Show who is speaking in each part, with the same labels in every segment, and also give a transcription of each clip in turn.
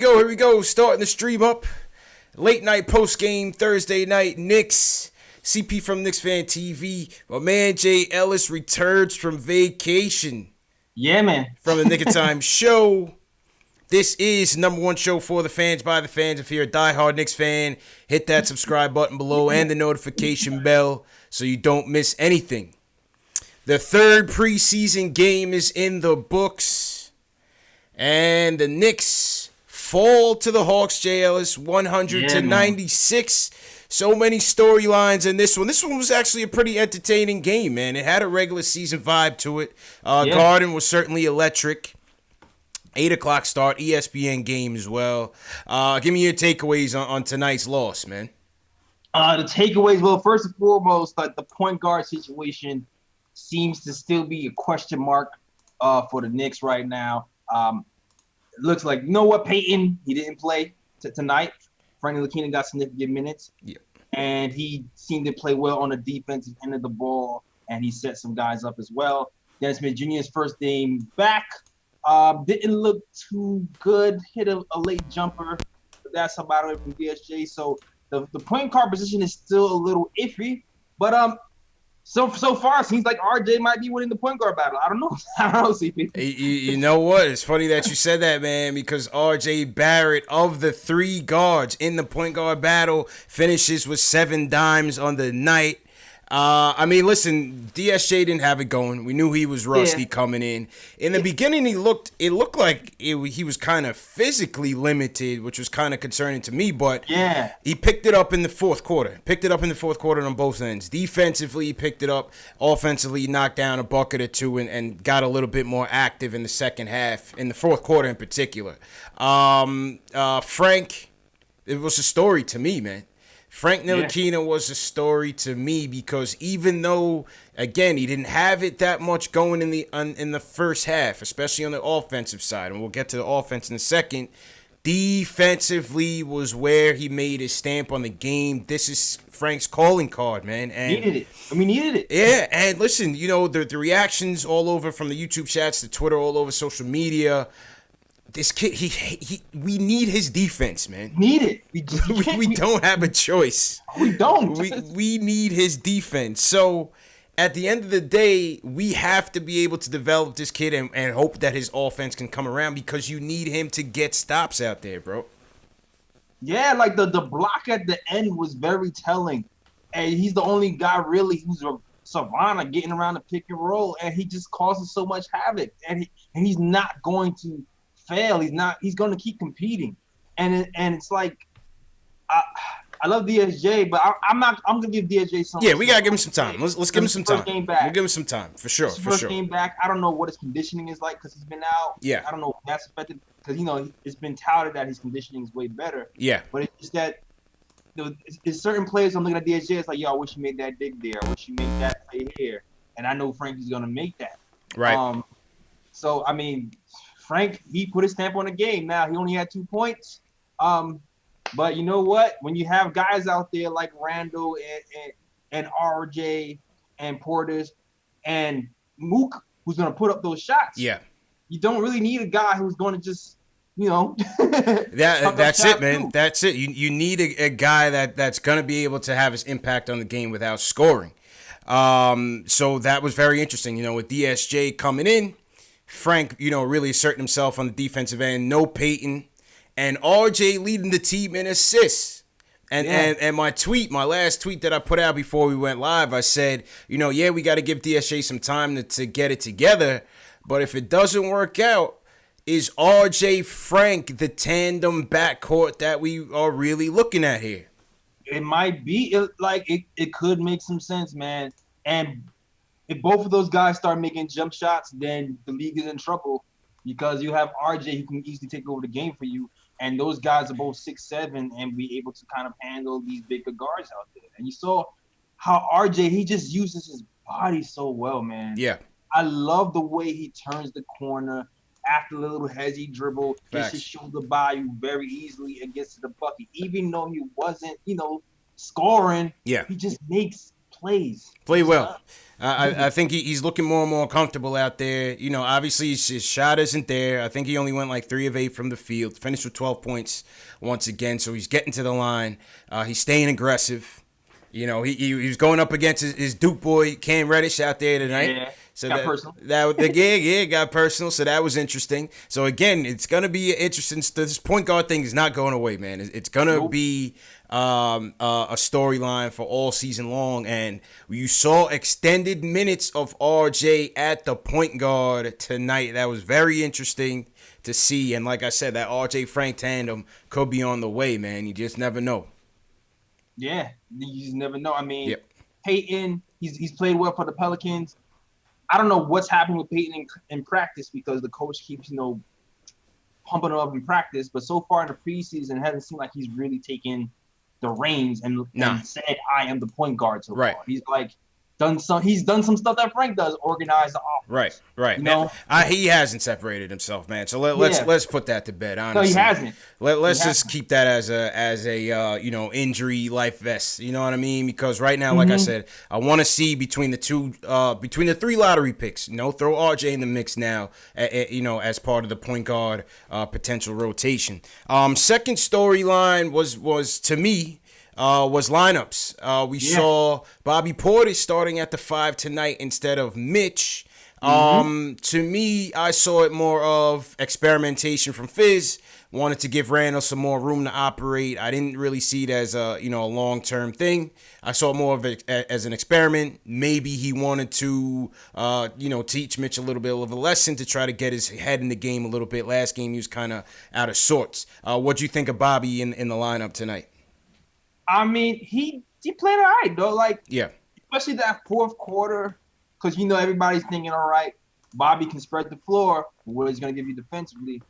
Speaker 1: Here we go. Starting the stream up. Late night post game Thursday night. Knicks. CP from KnicksFanTV. My man Jay Ellis returns from vacation.
Speaker 2: Yeah, man.
Speaker 1: From the Nick of Time show. This is the #1 show for the fans, by the fans. If you're a diehard Knicks fan, hit that subscribe button below and the notification bell so you don't miss anything. The third preseason game is in the books. And the Knicks fall to the Hawks, Jay Ellis, 100-96. So many storylines in this one. This one was actually a pretty entertaining game, man. It had a regular season vibe to it. Garden was certainly electric. 8 o'clock start, ESPN game as well. Give me your takeaways on tonight's loss, man.
Speaker 2: The takeaways, well, first and foremost, like the point guard situation seems to still be a question mark for the Knicks right now. It looks like Noah Payton, he didn't play tonight. Ellington got significant minutes.
Speaker 1: Yeah.
Speaker 2: And he seemed to play well on the defensive end of the ball, and he set some guys up as well. Dennis Smith Jr.'s first game back. Didn't look too good. Hit a late jumper. But that's about it from DSJ. So the point guard position is still a little iffy. But so far it seems like RJ might be winning the point guard battle. I don't know. CP.
Speaker 1: You know what? It's funny that you said that, man, because RJ Barrett, of the 3 guards in the point guard battle, finishes with 7 dimes on the night. I mean, listen, DSJ didn't have it going. We knew he was rusty coming in. In the beginning, it looked like he was kind of physically limited, which was kind of concerning to me. But he picked it up in the fourth quarter. On both ends. Defensively, he picked it up. Offensively, he knocked down a bucket or two and got a little bit more active in the second half, in the fourth quarter in particular. Frank, it was a story to me, man. Ntilikina was a story to me because even though, again, he didn't have it that much going in the first half, especially on the offensive side, and we'll get to the offense in a second, defensively was where he made his stamp on the game. This is Frank's calling card, man. And
Speaker 2: needed it.
Speaker 1: Yeah, and listen, you know, the reactions all over from the YouTube chats to Twitter, all over social media. This kid, we need his defense, man.
Speaker 2: Need it.
Speaker 1: We don't have a choice.
Speaker 2: We don't.
Speaker 1: We need his defense. So, at the end of the day, we have to be able to develop this kid and hope that his offense can come around because you need him to get stops out there, bro.
Speaker 2: Yeah, like the block at the end was very telling. And he's the only guy really who's a savant getting around the pick and roll, and he just causes so much havoc. And he's not going to fail. He's going to keep competing, and it's like I love DSJ, but I'm going to give DSJ some.
Speaker 1: Yeah, we got to give him some time. Let's give him some time.
Speaker 2: Game back.
Speaker 1: We'll give him some time for sure.
Speaker 2: First game back. I don't know what his conditioning is like because he's been out.
Speaker 1: Yeah.
Speaker 2: I don't know if that's affected because it's been touted that his conditioning is way better.
Speaker 1: Yeah.
Speaker 2: But it's just that it's certain players. I'm looking at DSJ. It's like, yo, I wish you made that dig there. I wish you made that play here. And I know Frankie's going to make that.
Speaker 1: Right.
Speaker 2: So I mean, Frank, he put his stamp on the game. Now, he only had 2 points. But you know what? When you have guys out there like Randall and RJ and Portis and Mook, who's going to put up those shots, you don't really need a guy who's going to just,
Speaker 1: that's it, man. Too. That's it. You need a guy that's going to be able to have his impact on the game without scoring. So that was very interesting, with DSJ coming in. Frank, really asserting himself on the defensive end. No Peyton. And RJ leading the team in assists. And my last tweet that I put out before we went live, I said, we got to give DSJ some time to get it together. But if it doesn't work out, is RJ Frank the tandem backcourt that we are really looking at here?
Speaker 2: It might be. It could make some sense, man. And if both of those guys start making jump shots, then the league is in trouble because you have RJ who can easily take over the game for you. And those guys are both 6'7" and be able to kind of handle these bigger guards out there. And you saw how RJ, he just uses his body so well, man.
Speaker 1: Yeah.
Speaker 2: I love the way he turns the corner after the little hezzy dribble, gets his shoulder by you very easily and gets to the bucket. Even though he wasn't, scoring, he just makes plays.
Speaker 1: Play well. I think he's looking more and more comfortable out there. You know, obviously his shot isn't there. I think he only went like 3 of 8 from the field. Finished with 12 points once again. So he's getting to the line. He's staying aggressive. You know, he was going up against his Duke boy Cam Reddish out there tonight.
Speaker 2: Yeah.
Speaker 1: So
Speaker 2: got personal.
Speaker 1: It got personal. So that was interesting. So again, it's gonna be interesting. This point guard thing is not going away, man. It's gonna be a storyline for all season long. And you saw extended minutes of RJ at the point guard tonight. That was very interesting to see. And like I said, that RJ Frank tandem could be on the way, man. You just never know.
Speaker 2: Yeah, you just never know. I mean,
Speaker 1: Yep.
Speaker 2: Peyton, he's played well for the Pelicans. I don't know what's happening with Peyton in practice because the coach keeps, pumping him up in practice. But so far in the preseason, it hasn't seemed like he's really taken the reins and said, "I am the point guard." So far. He's like he's done some stuff that Frank does, organize the offense.
Speaker 1: Right.
Speaker 2: Man,
Speaker 1: he hasn't separated himself, man. So let's put that to bed. Honestly,
Speaker 2: no, he hasn't.
Speaker 1: Let's just keep that as a injury life vest. You know what I mean? Because right now, like I said, I want to see between the 3 lottery picks. Throw RJ in the mix now. As part of the point guard potential rotation. Second storyline was to me. Was lineups. We saw Bobby Portis starting at the 5 tonight instead of Mitch. To me, I saw it more of experimentation from Fizz. Wanted to give Randall some more room to operate. I didn't really see it as a long-term thing. I saw it more of it as an experiment. Maybe he wanted to teach Mitch a little bit of a lesson to try to get his head in the game a little bit. Last game he was kind of out of sorts. What'd you think of Bobby in the lineup tonight?
Speaker 2: I mean, he played all right, though. Especially that fourth quarter, because everybody's thinking, all right, Bobby can spread the floor. What he's going to give you defensively?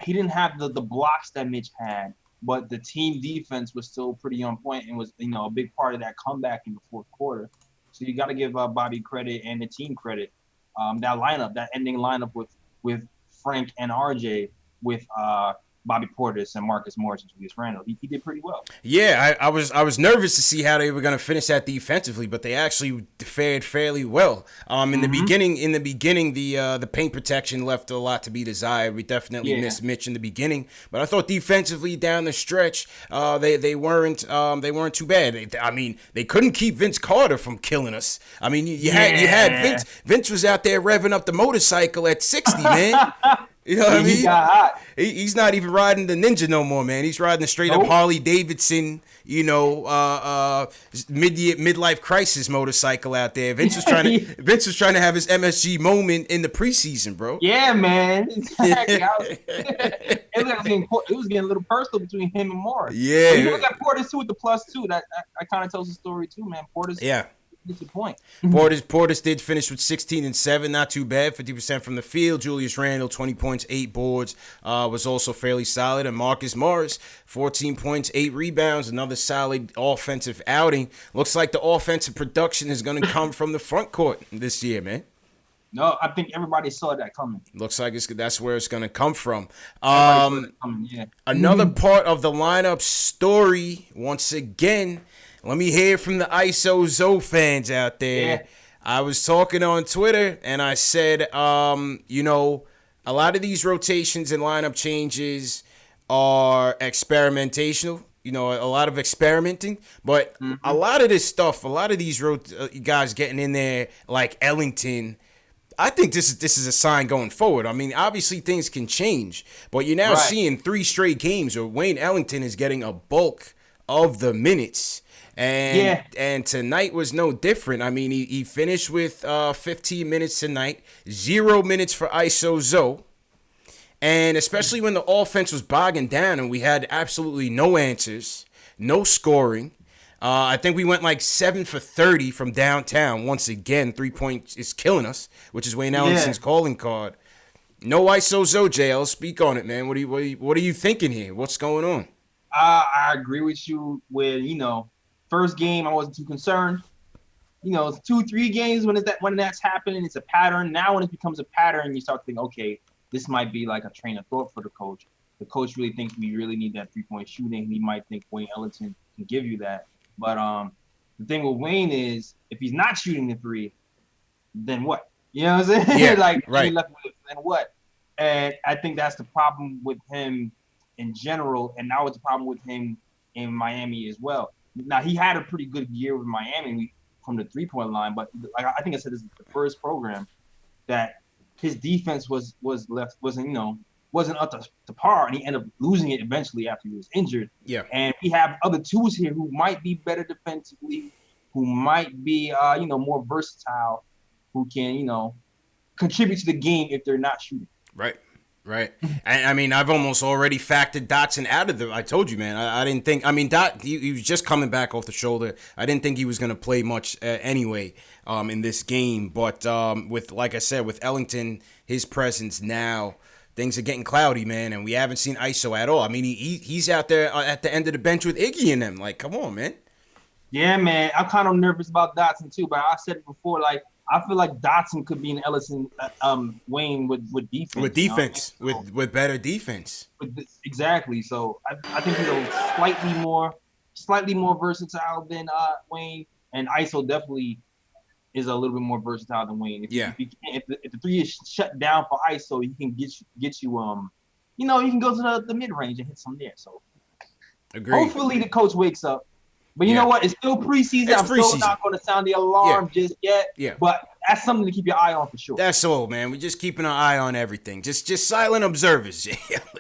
Speaker 2: He didn't have the blocks that Mitch had, but the team defense was still pretty on point and was a big part of that comeback in the fourth quarter. So you got to give Bobby credit and the team credit. That lineup, that ending lineup with Frank and RJ, with Bobby Portis and Marcus Morris and Julius Randle. He did pretty well.
Speaker 1: Yeah, I was nervous to see how they were going to finish that defensively, but they actually fared fairly well. In the beginning, the paint protection left a lot to be desired. We definitely missed Mitch in the beginning, but I thought defensively down the stretch, they weren't too bad. They couldn't keep Vince Carter from killing us. I mean, you had Vince. Vince was out there revving up the motorcycle at 60, man. You know what I mean?
Speaker 2: He got hot.
Speaker 1: He's not even riding the Ninja no more, man. He's riding the straight up Harley Davidson, midlife crisis motorcycle out there. Vince was trying to have his MSG moment in the preseason, bro.
Speaker 2: Yeah, man. Exactly. It was getting a little personal between him and Morris.
Speaker 1: Yeah.
Speaker 2: But you look at Portis too with the +2. That kind of tells the story too, man. Portis.
Speaker 1: Yeah.
Speaker 2: That's the point.
Speaker 1: Portis did finish with 16 and 7, not too bad, 50% from the field. Julius Randle, 20 points, 8 boards, was also fairly solid. And Marcus Morris, 14 points, 8 rebounds, another solid offensive outing. Looks like the offensive production is going to come from the front court this year, man.
Speaker 2: No, I think everybody saw that coming.
Speaker 1: Looks like that's where it's going to come from.
Speaker 2: Another
Speaker 1: part of the lineup story, once again. Let me hear from the ISO Zo fans out there. Yeah. I was talking on Twitter, and I said, a lot of these rotations and lineup changes are experimentational. A lot of experimenting. But a lot of this stuff, a lot of these guys getting in there, like Ellington, I think this is a sign going forward. I mean, obviously things can change, but you're now seeing 3 straight games where Wayne Ellington is getting a bulk of the minutes. And tonight was no different. I mean, he finished with 15 minutes tonight, 0 minutes for ISO Zo. And especially when the offense was bogging down and we had absolutely no answers, no scoring. I think we went like 7 for 30 from downtown. Once again, 3-point is killing us, which is Wayne Ellington's calling card. No ISO Zo, JL. Speak on it, man. What are you thinking here? What's going on?
Speaker 2: I agree with you with, first game, I wasn't too concerned. 2-3 games when that's happening, it's a pattern. Now when it becomes a pattern, you start thinking, okay, this might be like a train of thought for the coach. The coach really thinks we really need that 3-point shooting. He might think Wayne Ellington can give you that. But The thing with Wayne is if he's not shooting the three, then what? You know what I'm saying?
Speaker 1: Yeah,
Speaker 2: like
Speaker 1: right.
Speaker 2: you're left with then what? And I think that's the problem with him in general, and now it's a problem with him in Miami as well. Now he had a pretty good year with Miami from the 3-point line, but like I think I said, this is the first program that his defense wasn't up to par, and he ended up losing it eventually after he was injured.
Speaker 1: Yeah.
Speaker 2: And we have other tools here who might be better defensively, who might be more versatile, who can contribute to the game if they're not shooting.
Speaker 1: Right. And I mean, I've almost already factored Dotson out of the. I told you, man. I didn't think. I mean, he was just coming back off the shoulder. I didn't think he was going to play much anyway in this game. But with, like I said, with Ellington, his presence now, things are getting cloudy, man. And we haven't seen ISO at all. I mean, he's out there at the end of the bench with Iggy and them. Like, come on, man.
Speaker 2: Yeah, man. I'm kind of nervous about Dotson too. But I said it before, like. I feel like Dotson could be an Ellison, Wayne with defense.
Speaker 1: With defense, with better defense.
Speaker 2: Exactly. So I think he's slightly more versatile than Wayne, and ISO definitely is a little bit more versatile than Wayne. If the three is shut down for ISO, he can get you you can go to the mid range and hit some there. So
Speaker 1: agreed.
Speaker 2: Hopefully the coach wakes up. But you know what? It's still preseason. I'm still not going to sound the alarm just yet.
Speaker 1: Yeah.
Speaker 2: But that's something to keep your eye on for sure.
Speaker 1: That's all, man. We're just keeping our eye on everything. Just silent observers.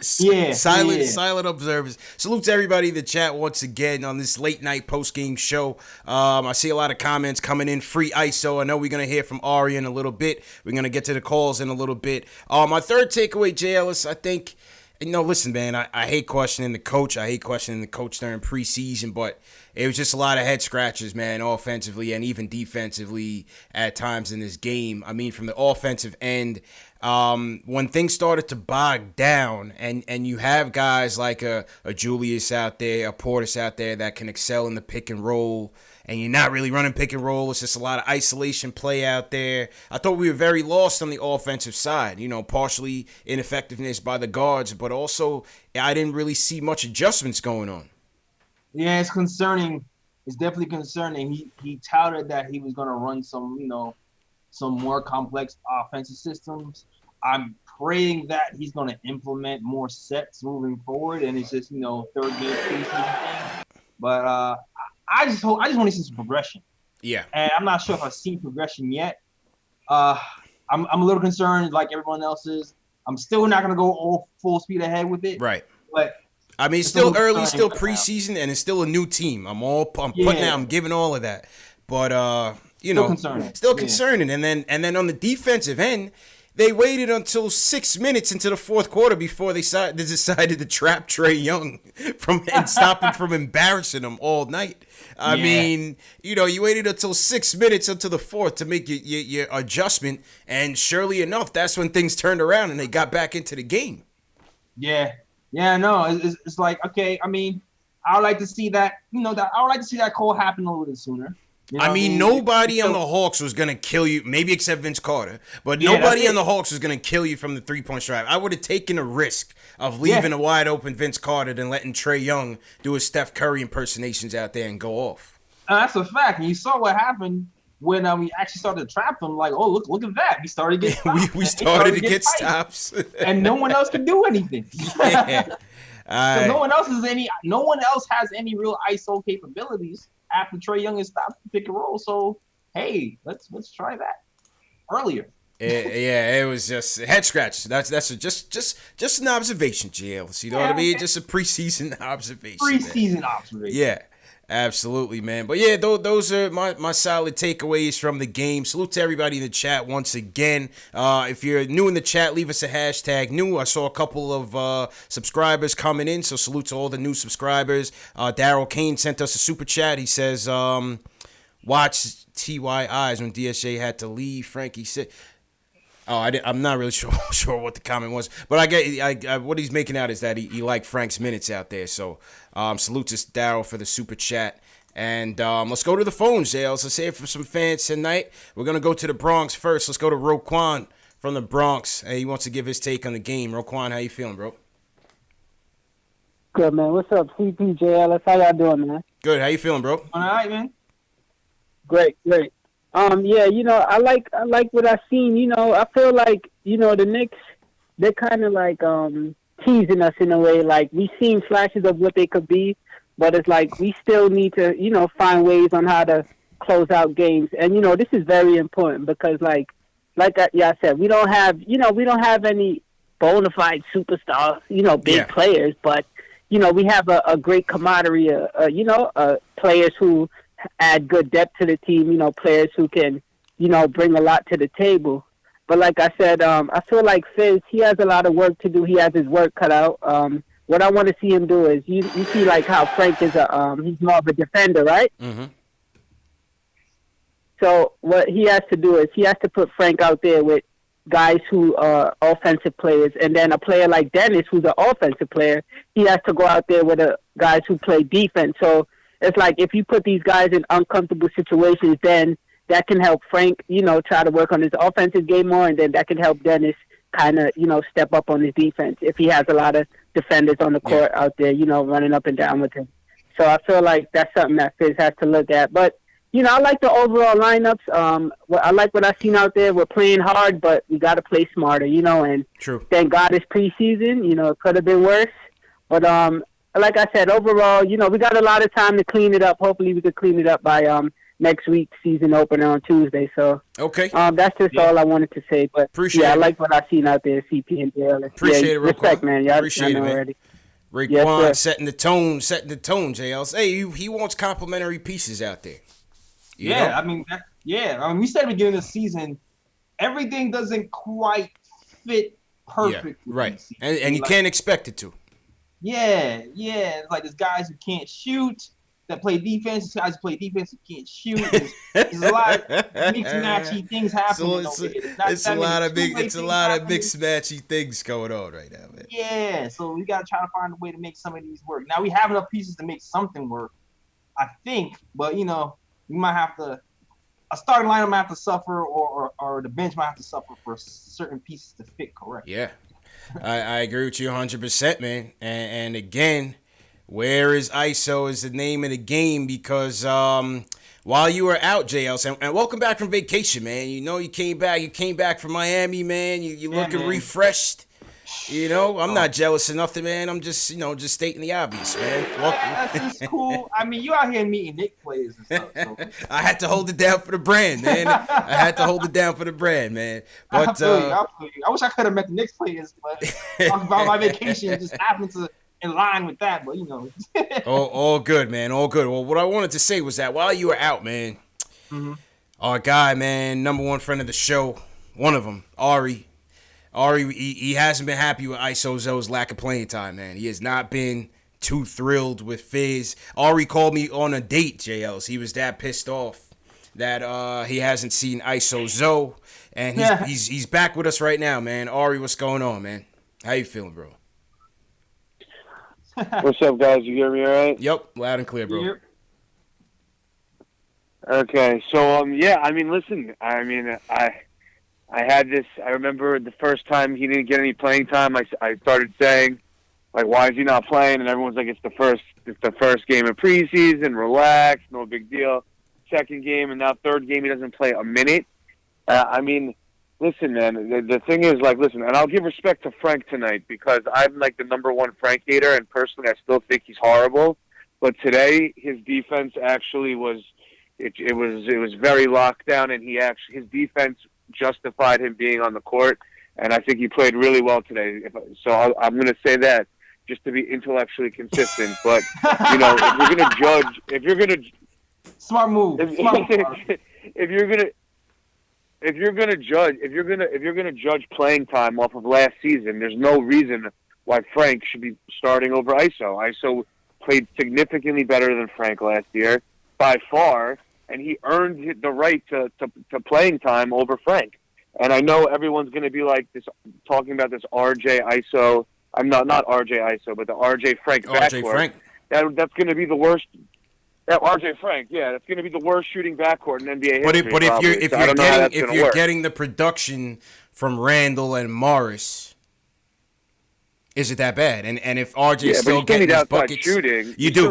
Speaker 1: Silent observers. Salute to everybody in the chat once again on this late night post game show. I see a lot of comments coming in. Free ISO. I know we're gonna hear from Ari in a little bit. We're gonna get to the calls in a little bit. My third takeaway, Jay Ellis, I think. Listen, man, I hate questioning the coach. I hate questioning the coach during preseason, but it was just a lot of head scratches, man, offensively and even defensively at times in this game. I mean, from the offensive end, when things started to bog down and you have guys like a Julius out there, a Portis out there that can excel in the pick and roll, and you're not really running pick and roll. It's just a lot of isolation play out there. I thought we were very lost on the offensive side, partially ineffectiveness by the guards, but also I didn't really see much adjustments going on.
Speaker 2: Yeah, it's concerning. It's definitely concerning. He touted that he was going to run some more complex offensive systems. I'm praying that he's going to implement more sets moving forward, and it's just third game preseason thing. But I just want to see some progression.
Speaker 1: Yeah.
Speaker 2: And I'm not sure if I've seen progression yet. I'm a little concerned, like everyone else is. I'm still not going to go all full speed ahead with it.
Speaker 1: Right.
Speaker 2: But
Speaker 1: I mean, it's still early, still preseason, and it's still a new team. I'm giving all of that. But still concerning. And then on the defensive end, they waited until 6 minutes into the fourth quarter before they decided to trap Trae Young and stop him from embarrassing him all night. I mean, you waited until 6 minutes into the fourth to make your adjustment, and surely enough, that's when things turned around and they got back into the game.
Speaker 2: Yeah. Yeah, no, it's like, okay, I mean, I would like to see that, I would like to see that call happen a little bit sooner.
Speaker 1: Nobody on the Hawks was going to kill you, maybe except Vince Carter, but nobody on the Hawks was going to kill you from the three-point stripe. I would have taken a risk of leaving a wide-open Vince Carter than letting Trae Young do his Steph Curry impersonations out there and go off.
Speaker 2: That's a fact. And you saw what happened when we actually started to trap them. Like, oh, look at that. We started to get stops.
Speaker 1: we started to get stops.
Speaker 2: And no one else could do anything. So no one else has any real ISO capabilities after Trae Young has stopped the pick and roll. So hey, let's try that earlier.
Speaker 1: It was just head scratch. That's just an observation, JL. You know what I mean? Just a preseason observation.
Speaker 2: Observation.
Speaker 1: Yeah. Absolutely, man. But yeah, those are my solid takeaways from the game. Salute to everybody in the chat once again. If you're new in the chat, leave us a hashtag new. I saw a couple of subscribers coming in, so salute to all the new subscribers. Daryl Kane sent us a super chat. He says, watch T.Y. eyes when DSJ had to leave. Frankie said... I'm not really sure what the comment was, but I get what he's making out is that he liked Frank's minutes out there. So salute to Daryl for the super chat, and let's go to the phones, Jales. Let's hear from some fans tonight. We're gonna go to the Bronx first. Let's go to Quan from the Bronx. He wants to give his take on the game. Quan, how you feeling, bro?
Speaker 3: Good, man. What's up, CPJLS? How y'all doing, man?
Speaker 1: Good. How you feeling, bro?
Speaker 2: All right, man.
Speaker 3: Great, great. Yeah, I like what I've seen. I feel like the Knicks, they're kind of like teasing us in a way. Like we've seen flashes of what they could be, but it's like we still need to find ways on how to close out games. And this is very important because I said, we don't have any bona fide superstars, big players, but we have a great camaraderie, players who add good depth to the team, players who can, bring a lot to the table. But like I said, I feel like Fizz, he has a lot of work to do. He has his work cut out. What I want to see him do is, you see like how Frank is he's more of a defender, right?
Speaker 1: Mm-hmm.
Speaker 3: So what he has to do is he has to put Frank out there with guys who are offensive players, and then a player like Dennis, who's an offensive player, he has to go out there with guys who play defense. So it's like if you put these guys in uncomfortable situations, then that can help Frank, try to work on his offensive game more, and then that can help Dennis kind of, step up on his defense if he has a lot of defenders on the court out there, running up and down with him. So I feel like that's something that Fizz has to look at. But I like the overall lineups. I like what I've seen out there. We're playing hard, but we got to play smarter, and
Speaker 1: True.
Speaker 3: Thank God it's preseason. It could have been worse. But like I said, overall, we got a lot of time to clean it up. Hopefully we could clean it up by next week's season opener on Tuesday. So
Speaker 1: okay,
Speaker 3: that's just all I wanted to say. But
Speaker 1: appreciate
Speaker 3: I like what I've seen out there, CP and Jalen.
Speaker 1: Appreciate it, real
Speaker 3: respect,
Speaker 1: quick.
Speaker 3: man. Y'all
Speaker 1: Appreciate it, man.
Speaker 3: already.
Speaker 1: Quan setting the tone, JLs. Hey, he wants complimentary pieces out there. You know?
Speaker 2: I mean, we said at the beginning of the season, everything doesn't quite fit perfectly.
Speaker 1: Yeah, right. And you can't expect it to.
Speaker 2: Yeah. It's like there's guys who can't shoot that play defense. There's guys who play defense who can't shoot. There's a lot of mixed matchy things happening.
Speaker 1: It's a lot of mixed matchy things going on right now, man.
Speaker 2: Yeah, so we gotta try to find a way to make some of these work. Now we have enough pieces to make something work, I think. But we might have to. A starting lineup might have to suffer, or the bench might have to suffer for certain pieces to fit correct.
Speaker 1: Yeah, I agree with you 100%, man. And again, where is ISO is the name of the game because while you were out, JL, and welcome back from vacation, man. You came back from Miami, man. You looking refreshed. I'm not jealous of nothing, man. I'm just stating the obvious, man.
Speaker 2: That's just cool. I mean, you out here meeting Knicks players and stuff. So.
Speaker 1: I had to hold it down for the brand, man. But
Speaker 2: I feel you. I wish I could have met the Knicks players, but talking about my vacation just happened to in line with that. But
Speaker 1: all good, man. All good. Well, what I wanted to say was that while you were out, man, our guy, man, number one friend of the show, one of them, Ari, he hasn't been happy with ISO Zo's lack of playing time, man. He has not been too thrilled with Fizz. Ari called me on a date, JLs. He was that pissed off that he hasn't seen ISO Zo, and he's back with us right now, man. Ari, what's going on, man? How you feeling, bro?
Speaker 4: What's up, guys? You hear me all right?
Speaker 1: Yep, loud and clear, bro.
Speaker 2: Yep.
Speaker 4: Okay, so I mean, listen, I had this. I remember the first time he didn't get any playing time. I started saying, like, why is he not playing? And everyone's like, it's the first game of preseason. Relax, no big deal. Second game, and now third game, he doesn't play a minute. I mean, listen, man. The thing is, like, listen, and I'll give respect to Frank tonight because I'm like the number one Frank hater, and personally, I still think he's horrible. But today, his defense actually was. It was very locked down, and his defense justified him being on the court, and I think he played really well today. I'm going to say that just to be intellectually consistent. But if you're going to
Speaker 2: smart move,
Speaker 4: if you're going to judge playing time off of last season, there's no reason why Frank should be starting over ISO. ISO played significantly better than Frank last year by far. And he earned the right to playing time over Frank. And I know everyone's going to be like this, talking about this RJ ISO. I'm not RJ ISO, but the RJ Frank backcourt.
Speaker 1: Frank.
Speaker 4: That's going to be the worst. Yeah, RJ Frank. Yeah, that's going to be the worst shooting backcourt in NBA history.
Speaker 1: But if you're getting the production from Randall and Morris, is it that bad? And if RJ's still getting his buckets,
Speaker 4: shooting,
Speaker 1: you do,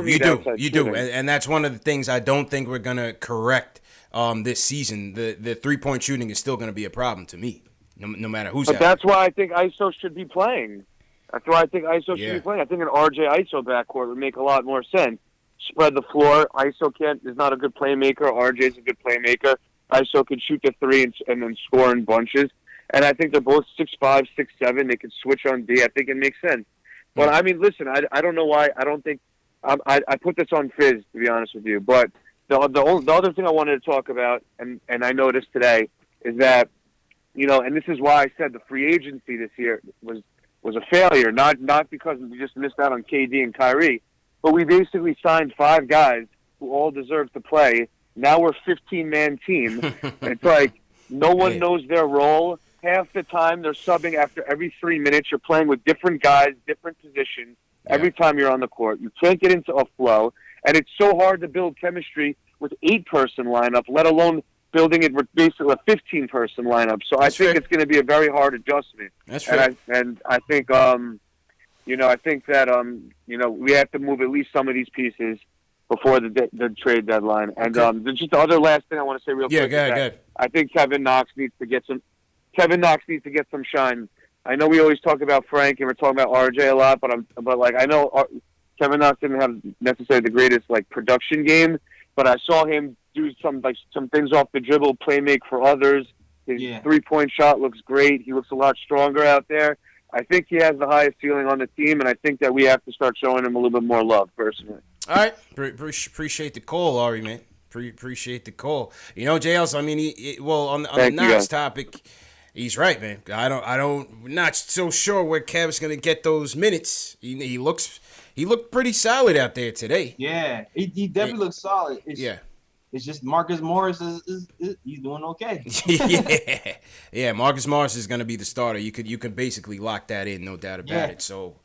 Speaker 1: and that's one of the things I don't think we're gonna correct this season, the 3-point shooting is still going to be a problem to me, no matter who's
Speaker 4: But
Speaker 1: out.
Speaker 4: that's why I think ISO should be playing. That's why I think ISO should be playing. I think an RJ ISO backcourt would make a lot more sense. Spread the floor. ISO is not a good playmaker. RJ's a good playmaker. ISO can shoot the three and then score in bunches. And I think they're both 6'5", 6'7". They can switch on D. I think it makes sense. But, I mean, listen, I don't know why. I don't think I put this on Fizz, to be honest with you. But the other thing I wanted to talk about, and I noticed today, is that, you know, and this is why I said the free agency this year was a failure, not because we just missed out on KD and Kyrie, but we basically signed 5 guys who all deserve to play. Now we're a 15-man team. It's like no one knows their role. Half the time they're subbing after every 3 minutes. You're playing with different guys, different positions every time you're on the court. You can't get into a flow, and it's so hard to build chemistry with 8-person lineup, let alone building it with basically a 15-person lineup. So I think it's going to be a very hard adjustment.
Speaker 1: That's fair.
Speaker 4: And I think, you know, I think that, you know, we have to move at least some of these pieces before the trade deadline. And just the other last thing I want to say real quick.
Speaker 1: Go ahead.
Speaker 4: I think Kevin Knox needs to get some shine. I know we always talk about Frank and we're talking about RJ a lot, but like I know Kevin Knox didn't have necessarily the greatest like production game, but I saw him do some things off the dribble, play make for others. His 3-point shot looks great. He looks a lot stronger out there. I think he has the highest ceiling on the team, and I think that we have to start showing him a little bit more love, personally.
Speaker 1: All right. Appreciate the call, Ari, man. Appreciate the call. You know, JLs, I mean, on the Knox topic, he's right, man. We're not so sure where Kev's going to get those minutes. He looked pretty solid out there today.
Speaker 2: Yeah, he definitely looks solid. It's just Marcus Morris is he's doing okay.
Speaker 1: Yeah. Marcus Morris is going to be the starter. You could basically lock that in, no doubt about it. So,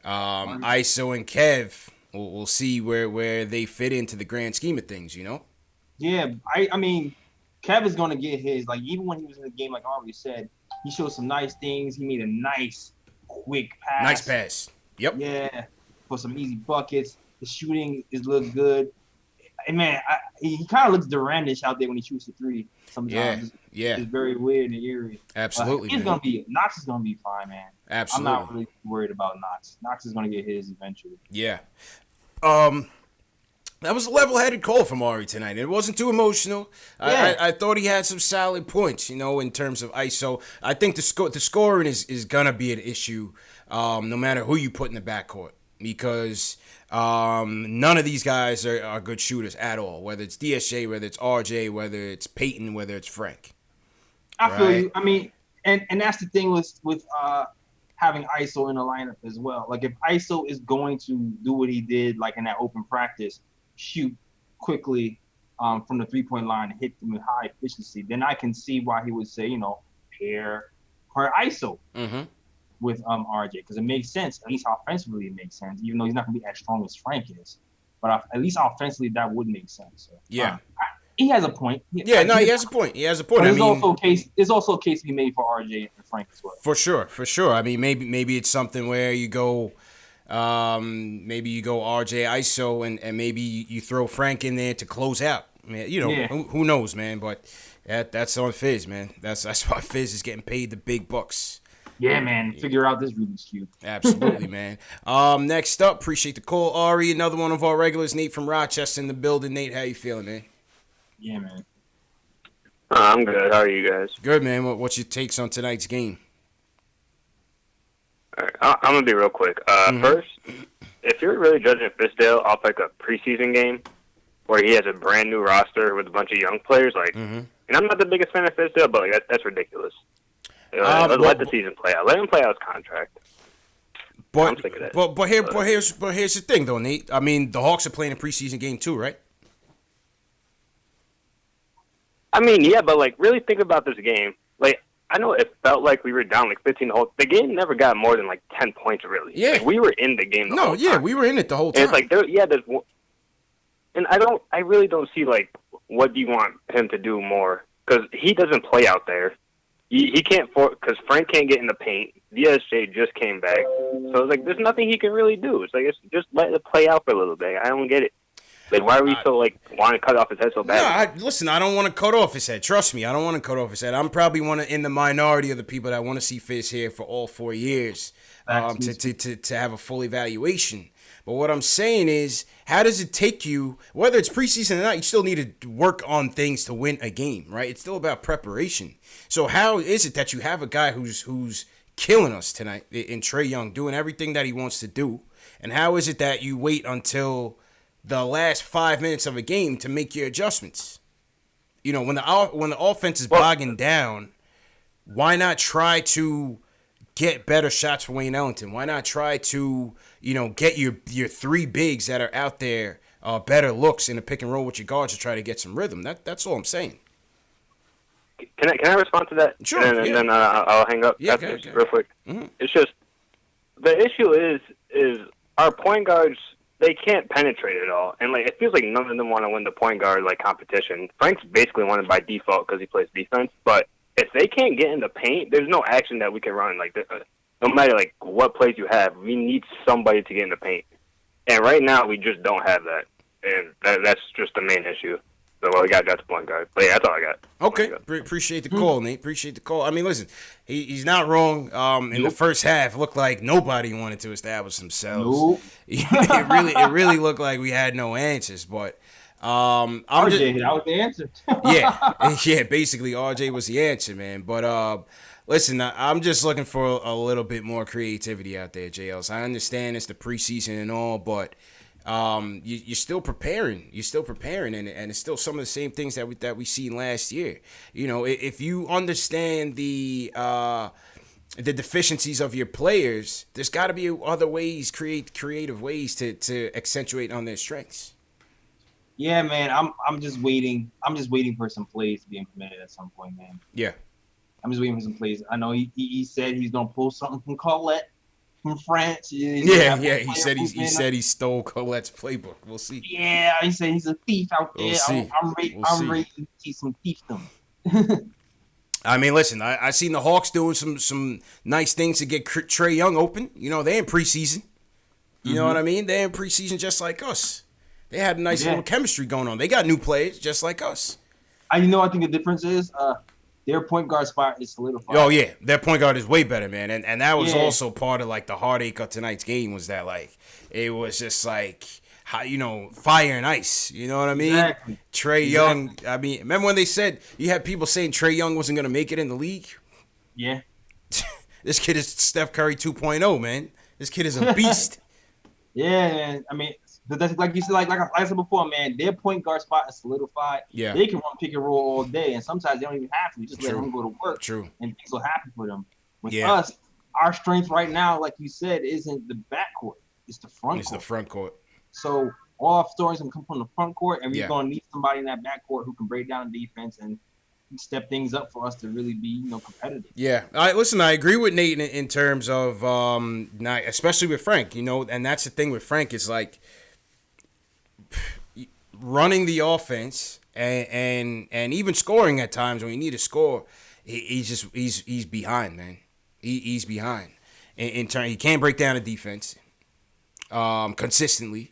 Speaker 1: ISO and Kev, we'll see where they fit into the grand scheme of things. You know.
Speaker 2: Yeah, I mean, Kev is going to get his. Like even when he was in the game, like I already said, he showed some nice things. He made a nice, quick pass.
Speaker 1: Nice pass. Yep.
Speaker 2: Yeah, for some easy buckets. The shooting look good. And man, he kind of looks Durant-ish out there when he shoots the three. Sometimes, it's very weird and eerie.
Speaker 1: Absolutely,
Speaker 2: Knox is gonna be fine, man.
Speaker 1: Absolutely,
Speaker 2: I'm not really worried about Knox. Knox is gonna get his eventually.
Speaker 1: Yeah. That was a level-headed call from Ari tonight. It wasn't too emotional.
Speaker 2: Yeah.
Speaker 1: I thought he had some solid points, you know, in terms of ISO. I think the scoring is gonna be an issue, no matter who you put in the backcourt, because none of these guys are good shooters at all, whether it's DSJ, whether it's RJ, whether it's Peyton, whether it's Frank.
Speaker 2: I feel you. I mean, and that's the thing with having ISO in the lineup as well. Like if ISO is going to do what he did like in that open practice, shoot quickly from the 3-point line and hit them with high efficiency, then I can see why he would say, you know, pair ISO. Mm-hmm. With RJ, because it makes sense. At least offensively, it makes sense. Even though he's not going to be as strong as Frank is, but at least offensively, that would make sense. So,
Speaker 1: yeah,
Speaker 2: he has a point.
Speaker 1: He has a point. He has a point.
Speaker 2: There's also a case to be made for RJ and Frank as well.
Speaker 1: For sure. I mean, maybe it's something where you go, maybe you go RJ ISO and maybe you throw Frank in there to close out. Man, you know, who knows, man? But that's on Fizz, man. That's why Fizz is getting paid the big bucks.
Speaker 2: Yeah, man. Figure out this Rubik's Cube.
Speaker 1: Absolutely, man. Next up, appreciate the call, Ari. Another one of our regulars, Nate from Rochester in the building. Nate, how you feeling, man?
Speaker 2: Yeah, man.
Speaker 5: I'm good. How are you guys?
Speaker 1: Good, man. What's your takes on tonight's game?
Speaker 5: All right, I'm going to be real quick. First, if you're really judging Fizdale off like a preseason game where he has a brand new roster with a bunch of young players, like, and I'm not the biggest fan of Fizdale, but like, that's ridiculous. Let the season play out. Let him play out his contract. I'm sick of that.
Speaker 1: But here's the thing, though, Nate. I mean, the Hawks are playing a preseason game too, right?
Speaker 5: I mean, yeah, but like, really think about this game. Like, I know it felt like we were down like 15 the whole. The game never got more than like 10 points, really.
Speaker 1: Yeah,
Speaker 5: like, we were in the game.
Speaker 1: We were in it the whole time.
Speaker 5: And it's like there's one, and I really don't see like what do you want him to do more because he doesn't play out there. He can't because Frank can't get in the paint. DSJ just came back, so it's like there's nothing he can really do. It's like just let it play out for a little bit. I don't get it. Like, why are we so like want to cut off his head so bad?
Speaker 1: No, listen, I don't want to cut off his head. Trust me, I don't want to cut off his head. I'm probably in the minority of the people that want to see Fizz here for all 4 years to have a full evaluation. But what I'm saying is, how does it take you, whether it's preseason or not, you still need to work on things to win a game, right? It's still about preparation. So how is it that you have a guy who's killing us tonight in Trae Young, doing everything that he wants to do, and how is it that you wait until the last 5 minutes of a game to make your adjustments? You know, when the offense is bogging down, why not try to get better shots for Wayne Ellington? Why not try to, get your three bigs that are out there better looks in a pick and roll with your guards to try to get some rhythm? That's all I'm saying.
Speaker 5: Can I respond to that?
Speaker 1: Sure.
Speaker 5: And then I'll hang up after this real quick.
Speaker 1: Mm-hmm.
Speaker 5: It's just the issue is our point guards. They can't penetrate it all, and like it feels like none of them want to win the point guard like competition. Frank's basically won it by default because he plays defense. But if they can't get in the paint, there's no action that we can run. Like no matter like what plays you have, we need somebody to get in the paint. And right now we just don't have that, and that's just the main issue. So we got the point guard. But yeah, that's all I got.
Speaker 1: Okay, appreciate the call, Nate. Appreciate the call. I mean, listen, he's not wrong. In the first half, looked like nobody wanted to establish themselves. It really looked like we had no answers. But that was
Speaker 2: the answer.
Speaker 1: yeah, basically RJ was the answer, man. But listen, I'm just looking for a little bit more creativity out there, JLs. I understand it's the preseason and all, but you're still preparing. And it's still some of the same things that we seen last year. If you understand the deficiencies of your players, there's got to be other ways, creative ways to accentuate on their strengths.
Speaker 2: Yeah, man. I'm just waiting. I'm just waiting for some plays to be implemented at some point, man.
Speaker 1: Yeah.
Speaker 2: I'm just waiting for some plays. I know he said he's gonna pull something from Colette. From France.
Speaker 1: He said he stole Colette's playbook. We'll see.
Speaker 2: Yeah, he said he's a thief out there.
Speaker 1: We'll see.
Speaker 2: I'm ready to see some thiefdom.
Speaker 1: I mean, listen, I seen the Hawks doing some nice things to get Trae Young open. They in preseason. You know what I mean? They're in preseason just like us. They had a nice little chemistry going on. They got new players just like us.
Speaker 2: I think the difference is their point guard spot is solidified.
Speaker 1: Oh, yeah. Their point guard is way better, man. And that was also part of, like, the heartache of tonight's game was that, like, it was just, like, fire and ice. You know what I mean?
Speaker 2: Exactly.
Speaker 1: Trae Young. I mean, remember when they said you had people saying Trae Young wasn't going to make it in the league?
Speaker 2: Yeah.
Speaker 1: This kid is Steph Curry 2.0, man. This kid is a beast.
Speaker 2: Yeah, man. I mean, that's like you said, like I said before, man, their point guard spot is solidified.
Speaker 1: Yeah.
Speaker 2: They can run pick and roll all day, and sometimes they don't even have to. Just let them go to work.
Speaker 1: True.
Speaker 2: And things will happen for them. With us, our strength right now, like you said, isn't the backcourt. It's the front court.
Speaker 1: It's the front court.
Speaker 2: So all our stories can come from the front court, and we're going to need somebody in that backcourt who can break down the defense and step things up for us to really be, competitive. Yeah.
Speaker 1: I agree with Nate in terms of, especially with Frank, and that's the thing with Frank is like, running the offense and even scoring at times when you need to score, he's behind, man. He's behind. In turn, he can't break down a defense consistently.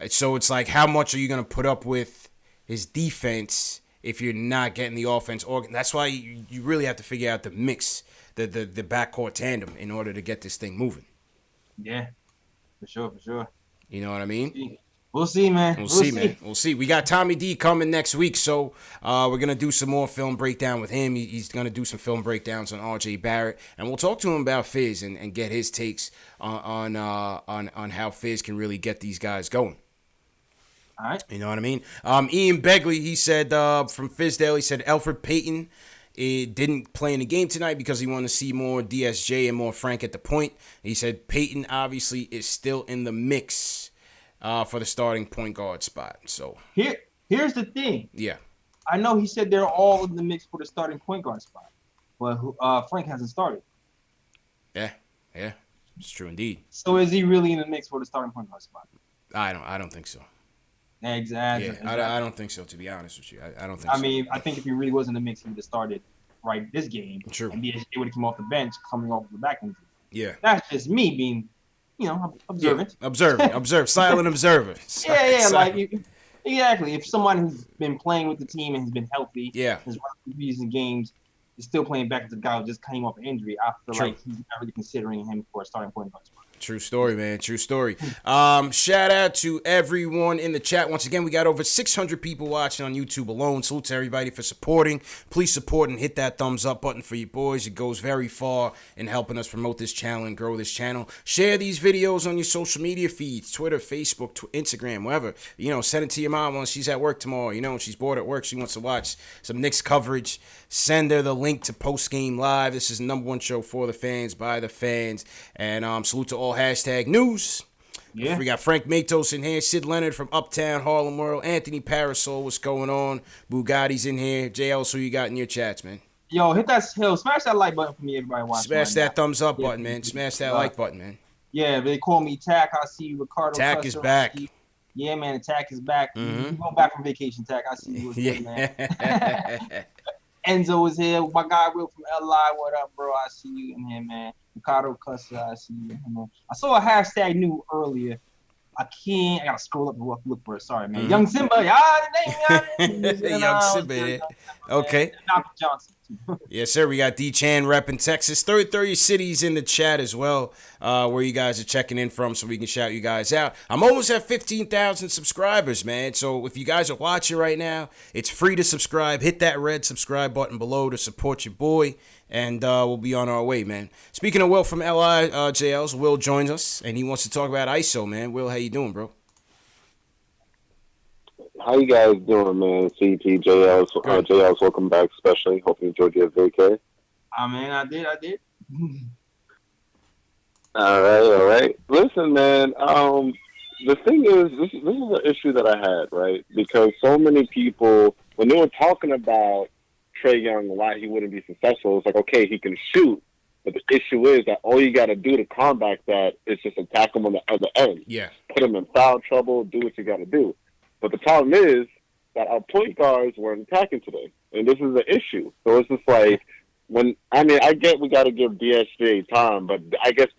Speaker 1: So it's like, how much are you gonna put up with his defense if you're not getting the offense? That's why you really have to figure out the mix, the backcourt tandem in order to get this thing moving.
Speaker 2: Yeah, for sure.
Speaker 1: You know what I mean?
Speaker 2: We'll see, man.
Speaker 1: We'll see. We got Tommy D coming next week, so we're going to do some more film breakdown with him. He's going to do some film breakdowns on RJ Barrett, and we'll talk to him about Fizz and get his takes on how Fizz can really get these guys going.
Speaker 2: All right.
Speaker 1: You know what I mean? Ian Begley, he said from Fizdale, he said Elfrid Payton didn't play in the game tonight because he wanted to see more DSJ and more Frank at the point. He said Payton obviously is still in the mix for the starting point guard spot. So
Speaker 2: here's the thing.
Speaker 1: Yeah.
Speaker 2: I know he said they're all in the mix for the starting point guard spot, but Frank hasn't started.
Speaker 1: Yeah, it's true indeed.
Speaker 2: So is he really in the mix for the starting point guard spot?
Speaker 1: I don't think so.
Speaker 2: Exactly.
Speaker 1: Yeah, I don't think so. To be honest with you, I don't think.
Speaker 2: I mean, I think if he really was in the mix, he would have started this game.
Speaker 1: True.
Speaker 2: And he would have come off the bench coming off the back injury.
Speaker 1: Yeah.
Speaker 2: That's just me being, observant.
Speaker 1: Yeah, observe. Silent observer.
Speaker 2: Yeah. Like Exactly. If someone who's been playing with the team and has been healthy,
Speaker 1: Yeah.
Speaker 2: has won recent games, is still playing back as a guy who just came off an injury, I feel
Speaker 1: True.
Speaker 2: like he's not really considering him for a starting point guard spot.
Speaker 1: True story, man. True story. Shout out to everyone in the chat. Once again, we got over 600 people watching on YouTube alone. Salute to everybody for supporting. Please support and hit that thumbs up button for you boys. It goes very far in helping us promote this channel and grow this channel. Share these videos on your social media feeds, Twitter, Facebook, Instagram, wherever. You know, send it to your mom when she's at work tomorrow. You know, when she's bored at work, she wants to watch some Knicks coverage. Send her the link to Post Game Live. This is the #1 show for the fans, by the fans. And salute to all hashtag news.
Speaker 2: Yeah.
Speaker 1: We got Frank Matos in here, Sid Leonard from Uptown Harlem World, Anthony Parasol, what's going on? Bugatti's in here. JL, who you got in your chats, man?
Speaker 2: Yo, smash that like button for me, everybody watching.
Speaker 1: Smash that thumbs up
Speaker 2: Yeah.
Speaker 1: button, man. Smash that like button, man.
Speaker 2: Yeah, they call me Tack. I see you, Ricardo.
Speaker 1: Tack
Speaker 2: Custer,
Speaker 1: is back.
Speaker 2: I see you. Yeah, man, Tack is back.
Speaker 1: Mhm.
Speaker 2: You go back from vacation, Tack. I see you. What's good, man?
Speaker 1: Yeah.
Speaker 2: Enzo is here. My guy Will from LI. What up, bro? I see you in here, man. Ricardo Custer, I see you in here, man. I saw a hashtag new earlier. I gotta scroll up and look for it. Sorry, man.
Speaker 1: Mhm.
Speaker 2: Young Simba, y'all the name,
Speaker 1: Young Simba, yeah. Okay.
Speaker 2: Malcolm Johnson.
Speaker 1: Yes, sir. We got D Chan repping Texas. 30 cities in the chat as well, where you guys are checking in from, so we can shout you guys out. I'm almost at 15,000 subscribers, man. So if you guys are watching right now, it's free to subscribe. Hit that red subscribe button below to support your boy, and we'll be on our way, man. Speaking of Will from LI, JLs, Will joins us, and he wants to talk about ISO, man. Will, how you doing, bro?
Speaker 6: How you guys doing, man? CT, JLs, JLs, welcome back, especially. Hope you enjoyed your vacay.
Speaker 2: Man, I did.
Speaker 6: All right. Listen, man, the thing is, this is an issue that I had, right? Because so many people, when they were talking about Trae Young, why he wouldn't be successful, it's like, okay, he can shoot, but the issue is that all you got to do to combat that is just attack him on the other end.
Speaker 1: Yeah.
Speaker 6: Put him in foul trouble, do what you got to do. But the problem is that our point guards weren't attacking today, and this is the issue. So it's just like, I get we got to give DSJ time, but I just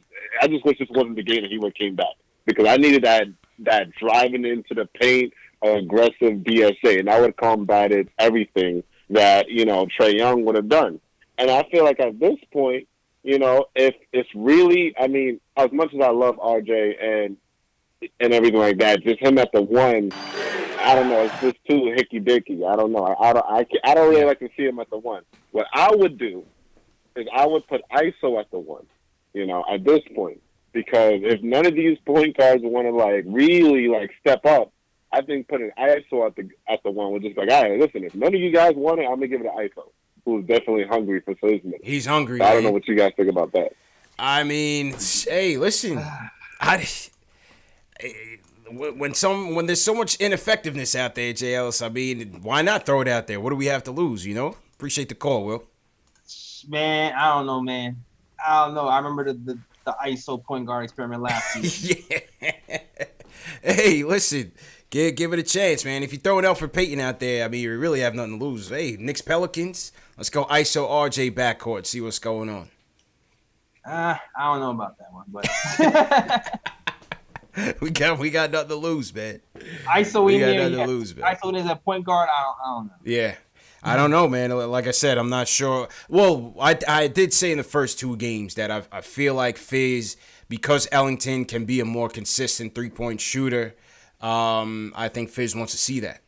Speaker 6: wish this wasn't the game that he would have came back, because I needed that driving into the paint, aggressive DSA, and that would have combated everything that, Trae Young would have done. And I feel like at this point, if it's really, as much as I love RJ and everything like that, just him at the one, I don't know, it's just too hicky-dicky. I don't know. I don't really like to see him at the one. What I would do is I would put ISO at the one, at this point. Because if none of these point guards want to, really, step up, I think putting ISO at the one would just be like, all right, listen, if none of you guys want it, I'm going to give it to ISO, who's definitely hungry for his minutes.
Speaker 1: He's hungry,
Speaker 6: I don't know what you guys think about that.
Speaker 1: Hey, listen, when there's so much ineffectiveness out there, JLs, why not throw it out there? What do we have to lose, Appreciate the call, Will.
Speaker 2: Man, I don't know, man. I don't know. I remember the ISO point guard experiment last week.
Speaker 1: Yeah. Hey, listen, give it a chance, man. If you throw an Elfrid Payton out there, you really have nothing to lose. Hey, Knicks Pelicans, let's go ISO RJ backcourt, see what's going on.
Speaker 2: I don't know about that one, but
Speaker 1: we got nothing to lose, man.
Speaker 2: ISO
Speaker 1: we
Speaker 2: in
Speaker 1: got
Speaker 2: there,
Speaker 1: nothing to lose, man.
Speaker 2: ISO is a point guard. I don't know.
Speaker 1: Yeah. I don't know, man. Like I said, I'm not sure. Well, I did say in the first two games that I feel like Fizz, because Ellington can be a more consistent three-point shooter, I think Fizz wants to see that.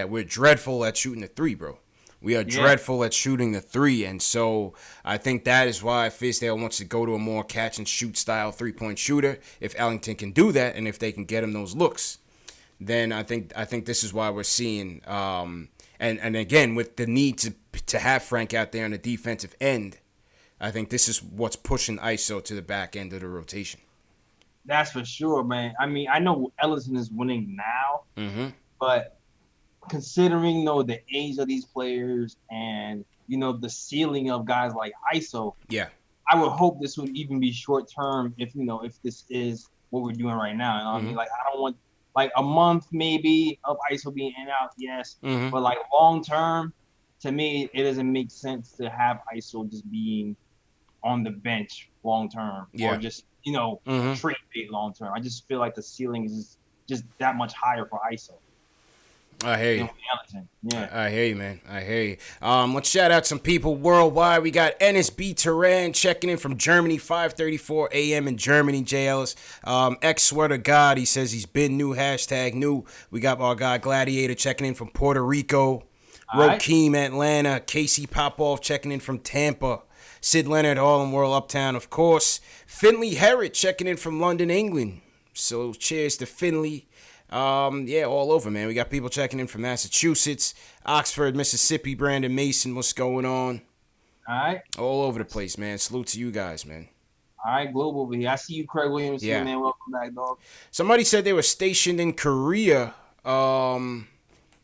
Speaker 1: We're dreadful at shooting the three, bro. We are dreadful at shooting the three, and so I think that is why Fizdale wants to go to a more catch-and-shoot style three-point shooter. If Ellington can do that, and if they can get him those looks, then I think this is why we're seeing and again, with the need to have Frank out there on the defensive end, I think this is what's pushing ISO to the back end of the rotation.
Speaker 2: That's for sure, man. I know Ellington is winning now, but considering the age of these players and the ceiling of guys like ISO, I would hope this would even be short term if this is what we're doing right now. I don't want a month maybe of ISO being in and out, yes. But long term, to me, it doesn't make sense to have ISO just being on the bench long term or just trade bait long term. I just feel like the ceiling is just that much higher for ISO.
Speaker 1: I hear you.
Speaker 2: Ellington. Yeah.
Speaker 1: I hear you, man. I hear you. Let's shout out some people worldwide. We got NSB Turan checking in from Germany, 5:34 a.m. in Germany, JLs. X swear to God, he says he's been new, #new. We got our guy Gladiator checking in from Puerto Rico. Rokeem, Atlanta. Casey Popoff checking in from Tampa. Sid Leonard, Harlem World, Uptown, of course. Finley Herritt checking in from London, England. So cheers to Finley. All over, man. We got people checking in from Massachusetts, Oxford, Mississippi. Brandon Mason, what's going on?
Speaker 2: All right.
Speaker 1: All over the place, man. Salute to you guys, man.
Speaker 2: All right, Global over here. I see you, Craig Williams.
Speaker 1: Yeah.
Speaker 2: Man, welcome back, dog.
Speaker 1: Somebody said they were stationed in Korea.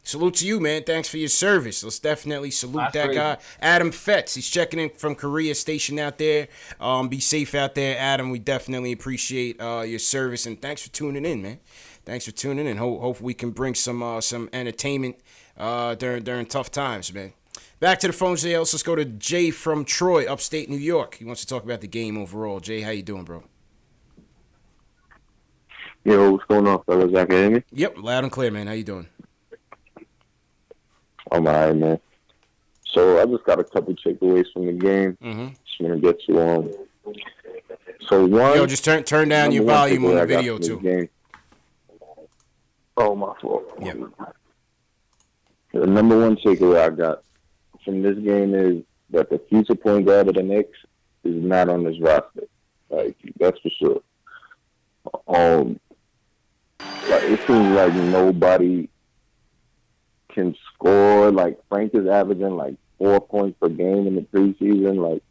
Speaker 1: Salute to you, man. Thanks for your service. Let's definitely salute
Speaker 2: That's
Speaker 1: that
Speaker 2: crazy.
Speaker 1: guy. Adam Fetz, he's checking in from Korea, stationed out there. Be safe out there, Adam. We definitely appreciate your service, and thanks for tuning in, man. Thanks for tuning in. Hope we can bring some entertainment during tough times, man. Back to the phones, JL. Let's go to Jay from Troy, upstate New York. He wants to talk about the game overall. Jay, how you doing, bro?
Speaker 6: Yo, what's going on, fellas? Y'all can hear me?
Speaker 1: Yep, loud and clear, man. How you doing?
Speaker 6: I'm all right, man. So I just got a couple takeaways from the game. Just want to get to So one.
Speaker 1: Yo, just turn down your volume on the video too.
Speaker 6: Game. Oh, my fault.
Speaker 1: Yeah.
Speaker 6: The number one takeaway I got from this game is that the future point guard of the Knicks is not on this roster. Like, that's for sure. It seems like nobody can score. Like, Frank is averaging like 4 points per game in the preseason. Like,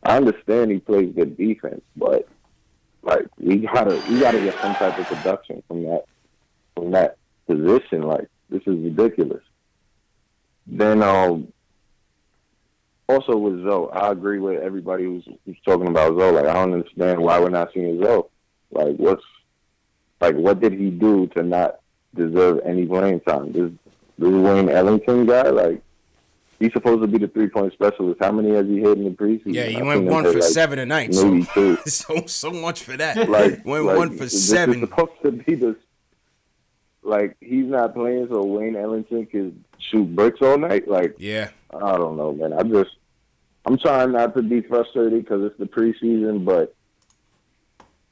Speaker 6: I understand he plays good defense, but like we gotta get some type of production from that position. Like, this is ridiculous. Then also with Zoe, I agree with everybody who's talking about Zoe. Like, I don't understand why we're not seeing Zoe. Like, what did he do to not deserve any playing time? This Wayne Ellington guy, like, he's supposed to be the 3-point specialist. How many has he hit in the preseason?
Speaker 1: Yeah, he went 1 for 7 tonight.
Speaker 6: Maybe
Speaker 1: so,
Speaker 6: 2.
Speaker 1: so much for that.
Speaker 6: Like,
Speaker 1: went 1 for 7.
Speaker 6: It's supposed to be this. Like, he's not playing, so Wayne Ellington can shoot bricks all night. Like,
Speaker 1: yeah,
Speaker 6: I don't know, man. I'm trying not to be frustrated because it's the preseason, but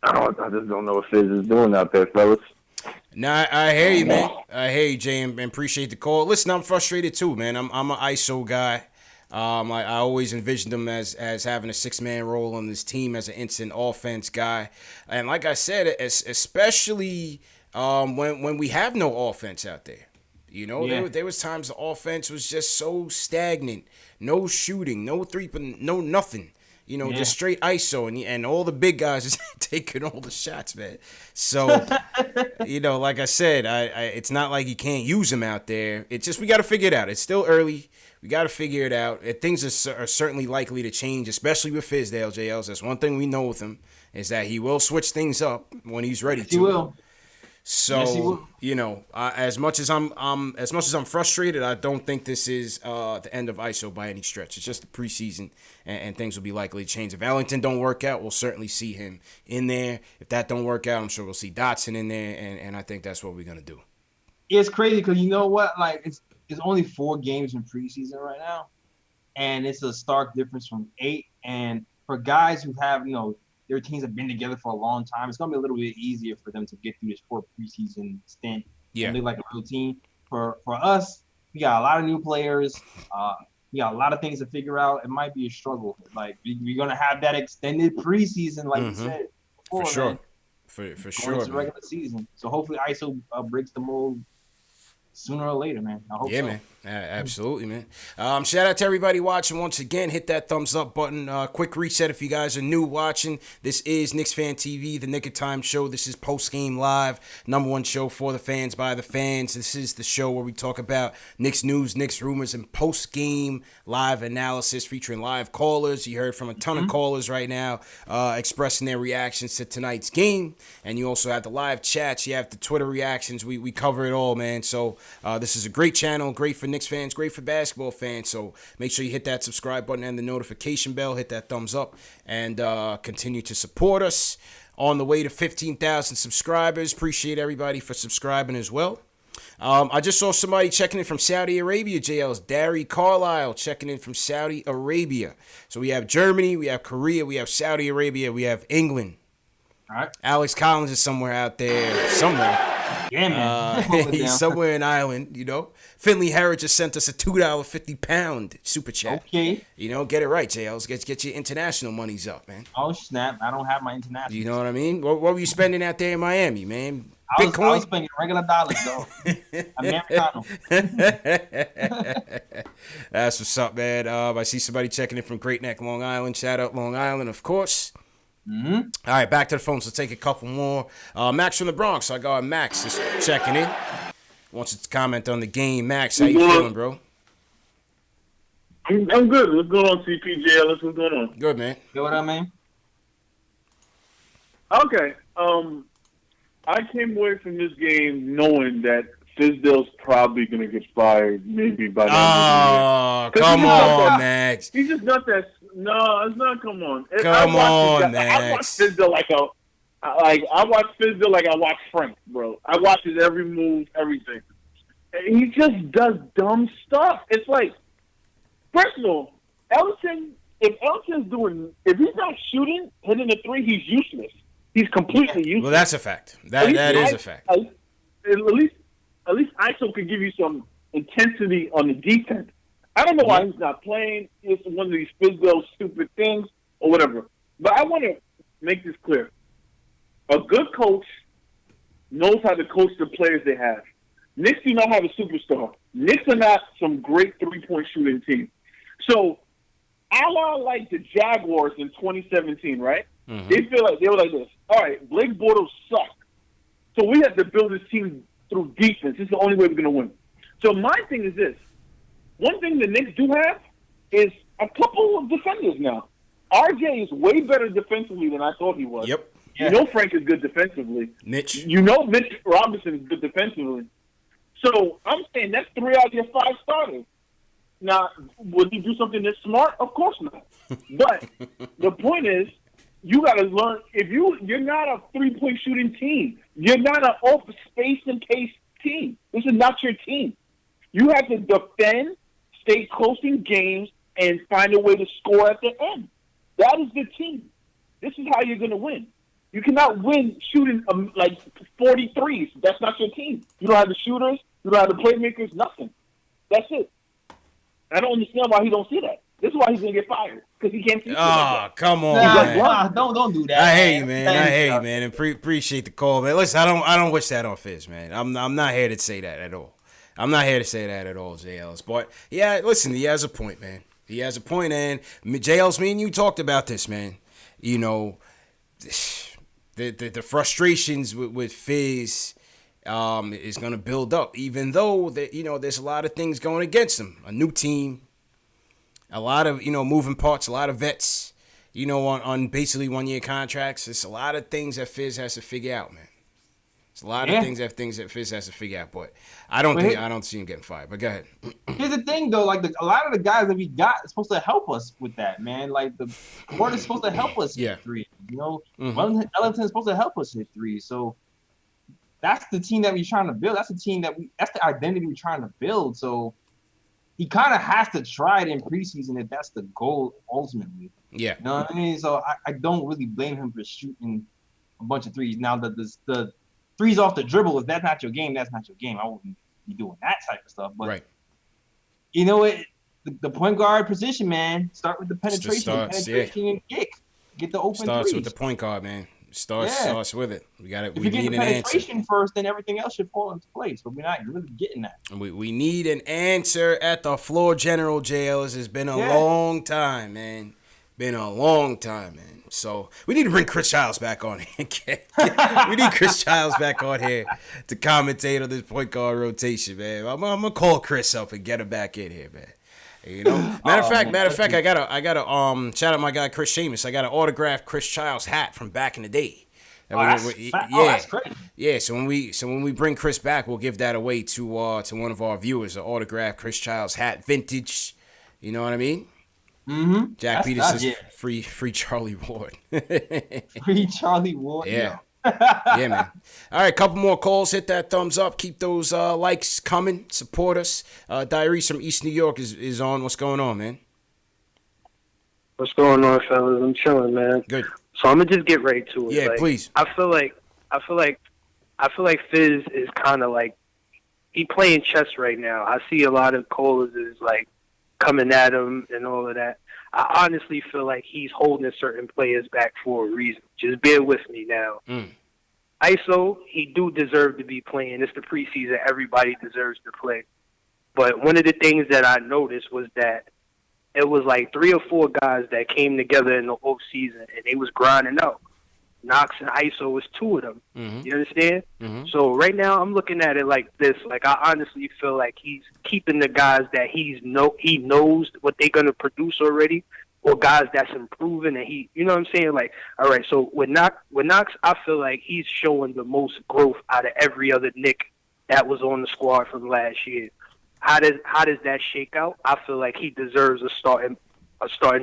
Speaker 6: I just don't know what Fizz is doing out there, fellas.
Speaker 1: Nah, I hear you, man. I hear you, Jay, and appreciate the call. Listen, I'm frustrated too, man. I'm an ISO guy. I always envisioned him as having a 6-man role on this team as an instant offense guy, and like I said, especially when we have no offense out there. You know, there was times the offense was just so stagnant, no shooting, no three, no nothing. You know, just straight ISO, and all the big guys is taking all the shots, man. So, you know, like I said, it's not like you can't use him out there. It's just we got to figure it out. It's still early. We got to figure it out. Things are certainly likely to change, especially with Fizdale, JLs. That's one thing we know with him is that he will switch things up when he's ready to.
Speaker 2: He will.
Speaker 1: So, you know, as much as I'm frustrated, I don't think this is the end of ISO by any stretch. It's just the preseason, and things will be likely to change. If Ellington don't work out, we'll certainly see him in there. If that don't work out, I'm sure we'll see Dotson in there, and I think that's what we're gonna do.
Speaker 2: It's crazy because you know what? Like, it's only 4 games in preseason right now, and it's a stark difference from 8. And for guys who have, you know, their teams have been together for a long time, it's going to be a little bit easier for them to get through this 4 preseason stint and look like a real team. For us, we got a lot of new players. We got a lot of things to figure out. It might be a struggle. Like, we're going to have that extended preseason, like you said before,
Speaker 1: for sure.
Speaker 2: man.
Speaker 1: For sure.
Speaker 2: It's a regular season. So hopefully ISO breaks the mold sooner or later, man. I hope so.
Speaker 1: Man. Absolutely, man. Shout out to everybody watching. Once again, hit that thumbs up button. Quick reset if you guys are new watching. This is KnicksFanTV, the Nick of Time show. This is Post Game Live, #1 show for the fans by the fans. This is the show where we talk about Knicks news, Knicks rumors, and post game live analysis featuring live callers. You heard from a ton of callers right now expressing their reactions to tonight's game. And you also have the live chats. You have the Twitter reactions. We cover it all, man. So this is a great channel, great for Knicks fans, great for basketball fans. So make sure you hit that subscribe button and the notification bell, hit that thumbs up, and continue to support us. on the way to 15,000 subscribers. Appreciate everybody for subscribing as well. I just saw somebody checking in from Saudi Arabia, JL's Dari Carlisle checking in from Saudi Arabia. So we have Germany, we have Korea, we have Saudi Arabia, we have England.
Speaker 2: All right.
Speaker 1: Alex Collins is somewhere out there, somewhere.
Speaker 2: Yeah, man.
Speaker 1: He's somewhere in Ireland, you know. Finley Harris just sent us a $2.50 super chat.
Speaker 2: Okay.
Speaker 1: You know, get it right, JL's. Get your international monies up, man.
Speaker 2: Oh, snap. I don't have my international.
Speaker 1: You know what I mean? What were you spending out there in Miami, man?
Speaker 2: I was
Speaker 1: Bitcoin?
Speaker 2: spending regular dollars, though. Americano.
Speaker 1: That's what's up, man. I see somebody checking in from Great Neck, Long Island. Shout out Long Island, of course.
Speaker 2: Mm-hmm.
Speaker 1: All right, back to the phones. Let's take a couple more. Max from the Bronx. I got Max is checking in. Wants to comment on the game. Max, how you feeling, bro?
Speaker 7: I'm good. What's going on, CPJ? What's going on?
Speaker 1: Good, man.
Speaker 2: You know what I mean?
Speaker 7: Okay. I came away from this game knowing that Fizdale's probably going to get fired maybe by the end
Speaker 1: Oh,
Speaker 7: of the year.
Speaker 1: come on, Max.
Speaker 7: He's just not that. No, it's not. Come on.
Speaker 1: Come on, Max.
Speaker 7: I watch Fizdale I watch Fizdale like I watch Frank, bro. I watch his every move, everything. He just does dumb stuff. It's like, first of all, Ellington. If he's not hitting the three, he's useless. He's completely useless.
Speaker 1: Well, that's a fact. That is a fact.
Speaker 7: At least ISO can give you some intensity on the defense. I don't know why he's not playing. It's one of these Fizdale stupid things or whatever. But I want to make this clear. A good coach knows how to coach the players they have. Knicks do not have a superstar. Knicks are not some great three-point shooting team. So, a la like the Jaguars in 2017, right? Mm-hmm. They were like this. All right, Blake Bortles sucked. So we have to build this team through defense. This is the only way we're going to win. So my thing is this. One thing the Knicks do have is a couple of defenders now. RJ is way better defensively than I thought he was.
Speaker 1: Yep.
Speaker 7: Yeah. You know Frank is good defensively.
Speaker 1: Mitch.
Speaker 7: You know Mitch Robinson is good defensively. So I'm saying that's 3 out of your 5 starters. Now, would he do something that's smart? Of course not. But the point is, you got to learn. If you're not a 3-point shooting team, you're not an open space and pace team. This is not your team. You have to defend, stay close in games, and find a way to score at the end. That is the team. This is how you're going to win. You cannot win shooting like 43s. That's not your team. You don't have the shooters. You don't have the playmakers. Nothing. That's it. I don't understand why he don't see that. This is why he's gonna get fired, because he can't see.
Speaker 1: Oh, come on,
Speaker 2: man. Don't do that.
Speaker 1: I hate you, man. And appreciate the call, man. Listen, I don't wish that on Fizz, man. I'm not here to say that at all. I'm not here to say that at all, JLs. But yeah, listen, he has a point, man. He has a point, and JLs, me and you talked about this, man. You know, the frustrations with Fizz is going to build up, even though there's a lot of things going against him. A new team, a lot of moving parts, a lot of vets, on basically 1-year contracts. There's a lot of things that Fizz has to figure out, man. There's a lot of things that Fizz has to figure out, but I don't see him getting fired. But go ahead.
Speaker 2: Here's the thing, though. Like a lot of the guys that we got is supposed to help us with that, man. Like the court is supposed to help us hit three. Ellington is supposed to help us hit three. So that's the team that we're trying to build. That's the team that's the identity we're trying to build. So he kind of has to try it in preseason if that's the goal ultimately. Yeah. You know what I mean? So I don't really blame him for shooting a bunch of threes. Now the threes off the dribble, if that's not your game, that's not your game. I wouldn't be doing that type of stuff. But you know what? The point guard position, man. Start with the penetration and kick. Get the open
Speaker 1: starts
Speaker 2: threes.
Speaker 1: With the point guard, man. Starts with it. We got it.
Speaker 2: If we need an penetration first, then everything else should fall into place. But we're not really getting that.
Speaker 1: We need an answer at the floor general, JLs. It's been a long time, man. Been a long time, man. So we need to bring Chris Childs back on here. We need Chris Childs back on here to commentate on this point guard rotation, man. I'm gonna call Chris up and get him back in here, man. Matter of fact, I gotta shout out my guy Chris Sheamus. I got an autographed Chris Childs hat from back in the day.
Speaker 2: That's great.
Speaker 1: Yeah. So when we bring Chris back, we'll give that away to one of our viewers, an autographed Chris Childs hat, vintage. You know what I mean?
Speaker 2: Mm-hmm.
Speaker 1: Jack Peters says
Speaker 2: yeah.
Speaker 1: free Charlie Ward.
Speaker 2: Free Charlie Ward.
Speaker 1: Yeah. Yeah, man. All right, couple more calls. Hit that thumbs up. Keep those likes coming. Support us. Diaris from East New York is on. What's going on, man?
Speaker 8: What's going on, fellas? I'm chilling, man.
Speaker 1: Good.
Speaker 8: So I'm gonna just get right to it.
Speaker 1: Yeah, please.
Speaker 8: I feel like Fizz is kind of like he playing chess right now. I see a lot of callers is like coming at him and all of that. I honestly feel like he's holding certain players back for a reason. Just bear with me now. ISO, he do deserve to be playing. It's the preseason. Everybody deserves to play. But one of the things that I noticed was that it was like 3 or 4 guys that came together in the off season and they was grinding out. Knox and ISO was 2 of them. You understand? So right now I'm looking at it like this. Like I honestly feel like he's keeping the guys that he knows what they're gonna produce already, or guys that's improving and he, you know what I'm saying? Like, all right, so with Knox, I feel like he's showing the most growth out of every other Knick that was on the squad from last year. How does that shake out? I feel like he deserves a starting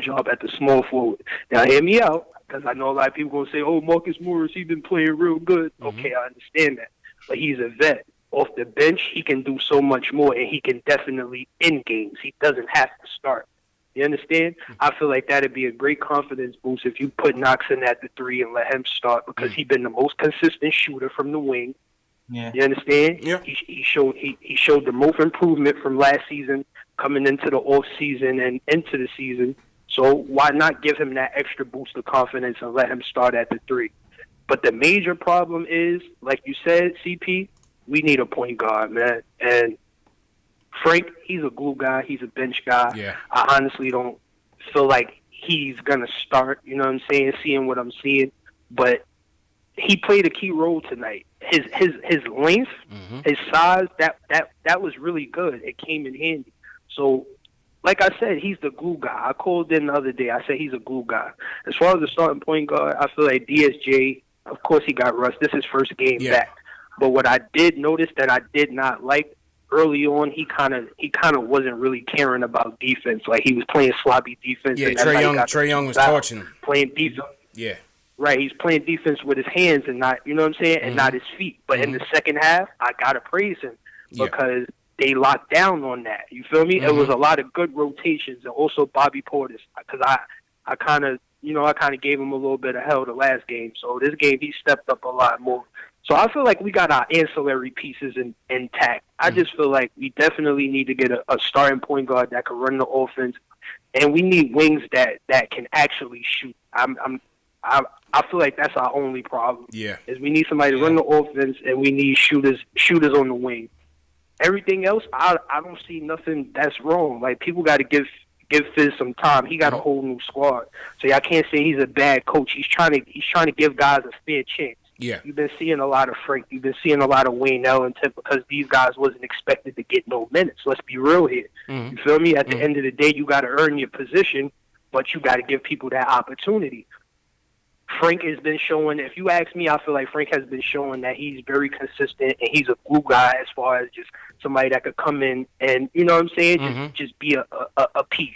Speaker 8: job at the small forward. Now, hear me out, because I know a lot of people gonna say, "Oh, Marcus Morris, he's been playing real good." Okay, I understand that, but he's a vet. Off the bench, he can do so much more, and he can definitely end games. He doesn't have to start. You understand? I feel like that'd be a great confidence boost if you put Knox in at the 3 and let him start, because he's been the most consistent shooter from the wing.
Speaker 2: Yeah.
Speaker 8: You understand?
Speaker 1: Yeah.
Speaker 8: He showed the most improvement from last season coming into the off season and into the season. So why not give him that extra boost of confidence and let him start at the 3? But the major problem is, like you said, CP, we need a point guard, man. And Frank, he's a glue guy. He's a bench guy.
Speaker 1: Yeah.
Speaker 8: I honestly don't feel like he's going to start, you know what I'm saying, seeing what I'm seeing. But he played a key role tonight. His length, his size, that was really good. It came in handy. So, like I said, he's the glue guy. I called in the other day. I said he's a glue guy. As far as the starting point guard, I feel like DSJ, of course he got rust. This is his first game back. But what I did notice that I did not like early on, he kind of wasn't really caring about defense. Like he was playing sloppy defense.
Speaker 1: Yeah, Trae Young was torching him.
Speaker 8: Playing defense.
Speaker 1: Yeah.
Speaker 8: Right, he's playing defense with his hands and not, you know what I'm saying, and not his feet. But in the second half, I gotta praise him because they locked down on that. You feel me? It was a lot of good rotations, and also Bobby Portis, because I kind of gave him a little bit of hell the last game. So this game, he stepped up a lot more. So I feel like we got our ancillary pieces intact. I just feel like we definitely need to get a starting point guard that can run the offense, and we need wings that can actually shoot. I feel like that's our only problem.
Speaker 1: Yeah.
Speaker 8: Is we need somebody to run the offense, and we need shooters on the wing. Everything else, I don't see nothing that's wrong. Like people got to give Fizz some time. He got a whole new squad, so I can't say he's a bad coach. He's trying to give guys a fair chance.
Speaker 1: Yeah.
Speaker 8: You've been seeing a lot of Frank. You've been seeing a lot of Wayne Ellington because these guys wasn't expected to get no minutes. Let's be real here. You feel me? At the end of the day, you got to earn your position, but you got to give people that opportunity. Frank has been showing, if you ask me, I feel like Frank has been showing that he's very consistent and he's a glue guy as far as just somebody that could come in and, you know what I'm saying, just be a piece.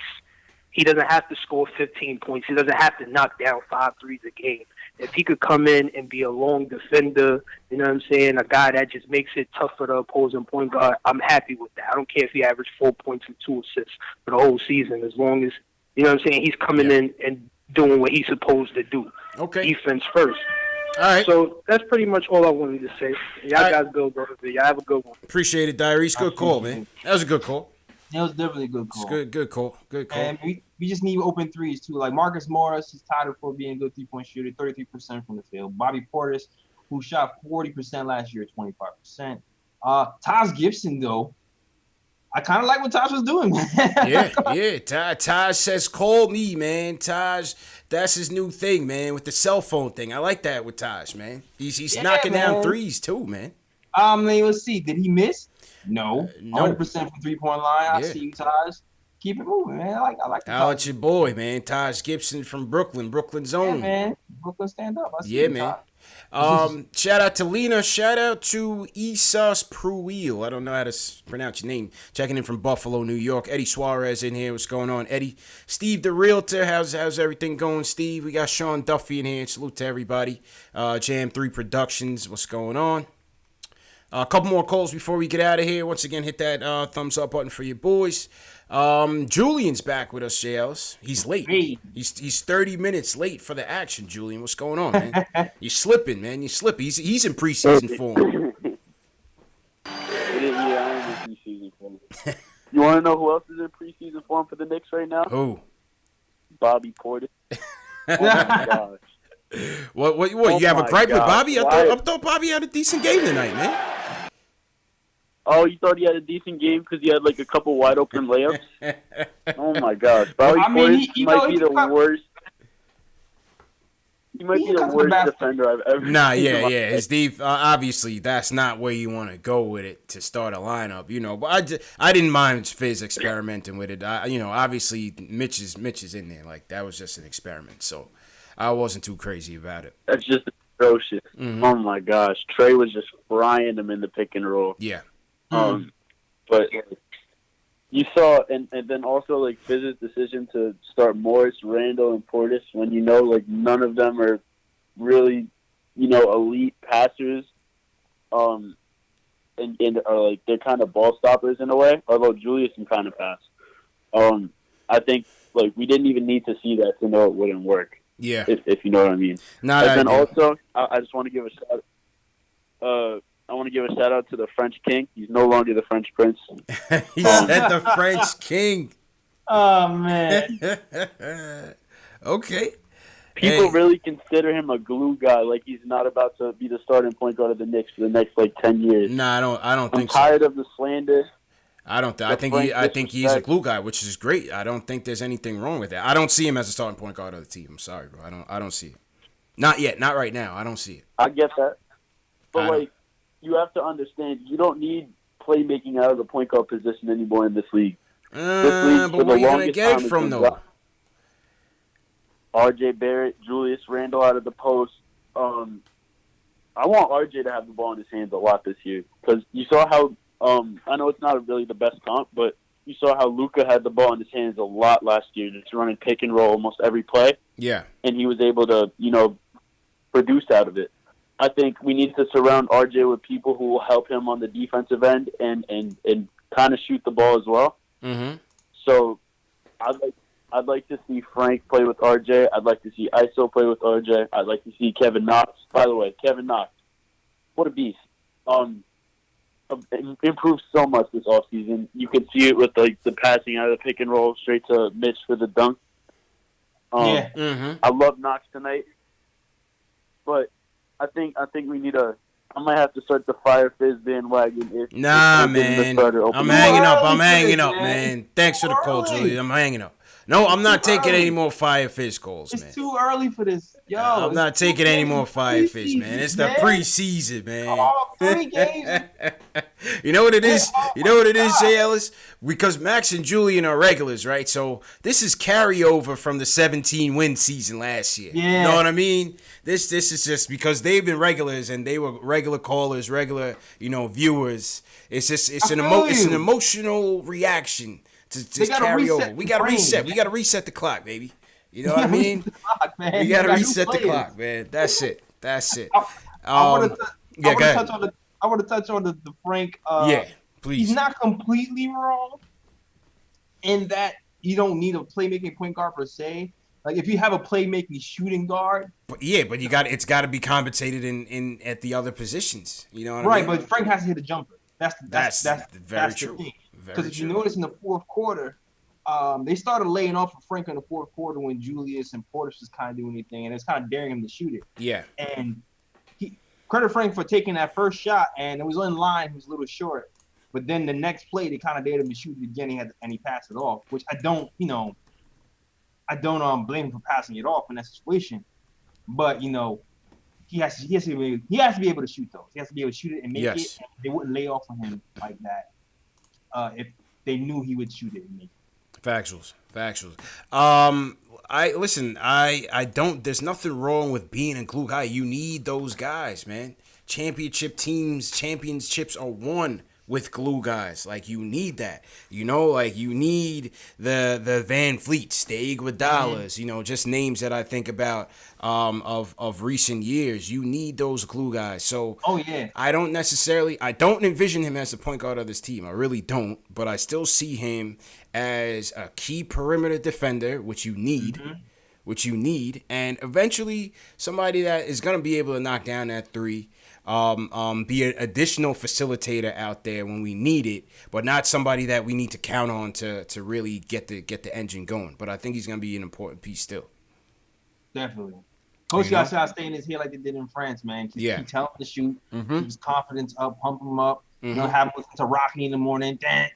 Speaker 8: He doesn't have to score 15 points. He doesn't have to knock down 5 threes a game. If he could come in and be a long defender, you know what I'm saying, a guy that just makes it tough for the opposing point guard, I'm happy with that. I don't care if he averaged 4 points and 2 assists for the whole season, as long as, you know what I'm saying, he's coming in and doing what he's supposed to do.
Speaker 1: Okay.
Speaker 8: Defense first.
Speaker 1: All right.
Speaker 8: So that's pretty much all I wanted to say. Y'all guys go, bro. Y'all have a good one.
Speaker 1: Appreciate it, Diaries. Good call, man. That was a good call.
Speaker 2: That was definitely a good call.
Speaker 1: Good call. Good call.
Speaker 2: And we just need open threes, too. Like Marcus Morris is tied for being a good three-point shooter, 33% from the field. Bobby Portis, who shot 40% last year, 25%. Taj Gibson, though, I kind of like what Taj was doing, man.
Speaker 1: Yeah. Taj says, call me, man. Taj, that's his new thing, man, with the cell phone thing. I like that with Taj, man. He's knocking down threes, too, man.
Speaker 2: Let's see. Did he miss? No. 100% from three-point line. I see Taj. keep it moving, man. I like the
Speaker 1: Holla at your boy, man. Taj Gibson from Brooklyn's
Speaker 2: Yeah,
Speaker 1: own.
Speaker 2: man. Brooklyn stand up. I see
Speaker 1: Yeah,
Speaker 2: you,
Speaker 1: man.
Speaker 2: Taj.
Speaker 1: Shout out to Lena. Shout out to Esauce Pruil. I don't know how to pronounce your name. Checking in from Buffalo, New York. Eddie Suarez in here. What's going on, Eddie? Steve the Realtor. How's everything going, Steve? We got Sean Duffy in here. Salute to everybody. Jam 3 Productions. What's going on? A couple more calls before we get out of here. Once again, hit that thumbs up button for your boys. Julian's back with us, JLs. He's late. He's 30 minutes late for the action, Julian. What's going on, man? You're slipping, man. You're slipping. He's in preseason form.
Speaker 9: Yeah, I'm in preseason form. You want to know who else is in preseason form for the Knicks right now?
Speaker 1: Who?
Speaker 9: Bobby Portis. Oh, my gosh.
Speaker 1: What you have a gripe with Bobby? I thought Bobby had a decent game tonight, man.
Speaker 9: Oh, you thought he had a decent game because he had like a couple wide open layups? Oh my gosh, Bobby Portis might be the worst. He might be the worst defender I've ever seen.
Speaker 1: Yeah. His obviously that's not where you want to go with it to start a lineup, But I didn't mind Fizz experimenting with it. Obviously Mitch is in there. Like that was just an experiment, so I wasn't too crazy about it.
Speaker 9: That's just atrocious. Mm-hmm. Oh my gosh, Trae was just frying him in the pick and roll.
Speaker 1: Yeah.
Speaker 9: But you saw, and then also like Fizz's decision to start Morris, Randall, and Portis when like none of them are really, elite passers, and are like they're kind of ball stoppers in a way. Although Julius can kind of pass. I think like we didn't even need to see that to know it wouldn't work.
Speaker 1: Yeah,
Speaker 9: if you know what I mean.
Speaker 1: And
Speaker 9: then also, I just want to give a shout. I want to give a shout out to the French King. He's no longer the French Prince.
Speaker 1: He said the French King.
Speaker 2: Oh man.
Speaker 1: Okay.
Speaker 9: People really consider him a glue guy. Like he's not about to be the starting point guard of the Knicks for the next 10 years.
Speaker 1: No, I don't think
Speaker 9: so. I'm tired of the slander.
Speaker 1: I don't. I think he's a glue guy, which is great. I don't think there's anything wrong with that. I don't see him as a starting point guard of the team. I'm sorry, bro. I don't see it. Not yet. Not right now. I don't see it.
Speaker 9: I get that, but you have to understand, you don't need playmaking out of the point guard position anymore in this league.
Speaker 1: But where are you going to get it from, though?
Speaker 9: RJ Barrett, Julius Randle out of the post. I want RJ to have the ball in his hands a lot this year. Because you saw how, I know it's not really the best comp, but you saw how Luka had the ball in his hands a lot last year, just running pick and roll almost every play.
Speaker 1: Yeah.
Speaker 9: And he was able to, produce out of it. I think we need to surround RJ with people who will help him on the defensive end and kind of shoot the ball as well.
Speaker 1: Mm-hmm.
Speaker 9: So I'd like to see Frank play with RJ. I'd like to see ISO play with RJ. I'd like to see Kevin Knox. By the way, Kevin Knox, what a beast. Improved so much this offseason. You can see it with the passing out of the pick and roll straight to Mitch for the dunk.
Speaker 1: Mm-hmm.
Speaker 9: I love Knox tonight. But I think we need I might have to start the Fire Fizz bandwagon.
Speaker 1: Man. I'm hanging up, man. Thanks for the call, Julian. I'm hanging up. No, I'm not taking any more Fire Fizz calls, man.
Speaker 2: It's too early for this. Yo,
Speaker 1: I'm not taking any more Fire Fizz, man. It's the preseason, man.
Speaker 2: 3 games.
Speaker 1: You know what it is? Jay Ellis? Because Max and Julian are regulars, right? So this is carryover from the 17-win season last year.
Speaker 2: Yeah.
Speaker 1: You know what I mean? This is just because they've been regulars and they were regular callers, regular, viewers. It's an emotional reaction to carry over. We gotta reset. We gotta reset the clock, baby. You know what I mean? We gotta reset the clock, man. That's it.
Speaker 2: I want to touch on the Frank.
Speaker 1: Yeah, please.
Speaker 2: He's not completely wrong in that you don't need a playmaking point guard per se. Like if you have a playmaking shooting guard,
Speaker 1: but it's got to be compensated in at the other positions. You know what I mean?
Speaker 2: Right, but Frank has to hit a jumper. That's
Speaker 1: very true.
Speaker 2: The thing. Because if you notice in the fourth quarter, they started laying off of Frank in the fourth quarter when Julius and Portis was kind of doing anything, and it's kind of daring him to shoot it.
Speaker 1: Yeah.
Speaker 2: And credit Frank for taking that first shot, and it was in line. He was a little short, but then the next play they kind of dared him to shoot it again. And he passed it off, which I don't blame him for passing it off in that situation. But he has to be able to shoot those. He has to be able to shoot it and make it. And they wouldn't lay off on him like that if they knew he would shoot it and make it.
Speaker 1: Factuals. I don't. There's nothing wrong with being a glue guy. You need those guys, man. Championship teams, championships are won with glue guys. Like, you need that. You know, like, you need the Van Fleets, the Iguodalas, you know, just names that I think about of recent years. You need those glue guys. So I don't envision him as the point guard of this team. I really don't, but I still see him as a key perimeter defender, which you need. And eventually somebody that is going to be able to knock down that three, be an additional facilitator out there when we need it, but not somebody that we need to count on to really get the engine going. But I think he's going to be an important piece still.
Speaker 2: Definitely. Coach got to stay in his head like they did in France, man. Keep telling him to shoot, keep his confidence up, pump him up. You know, have him listen to Rocky in the morning. Like,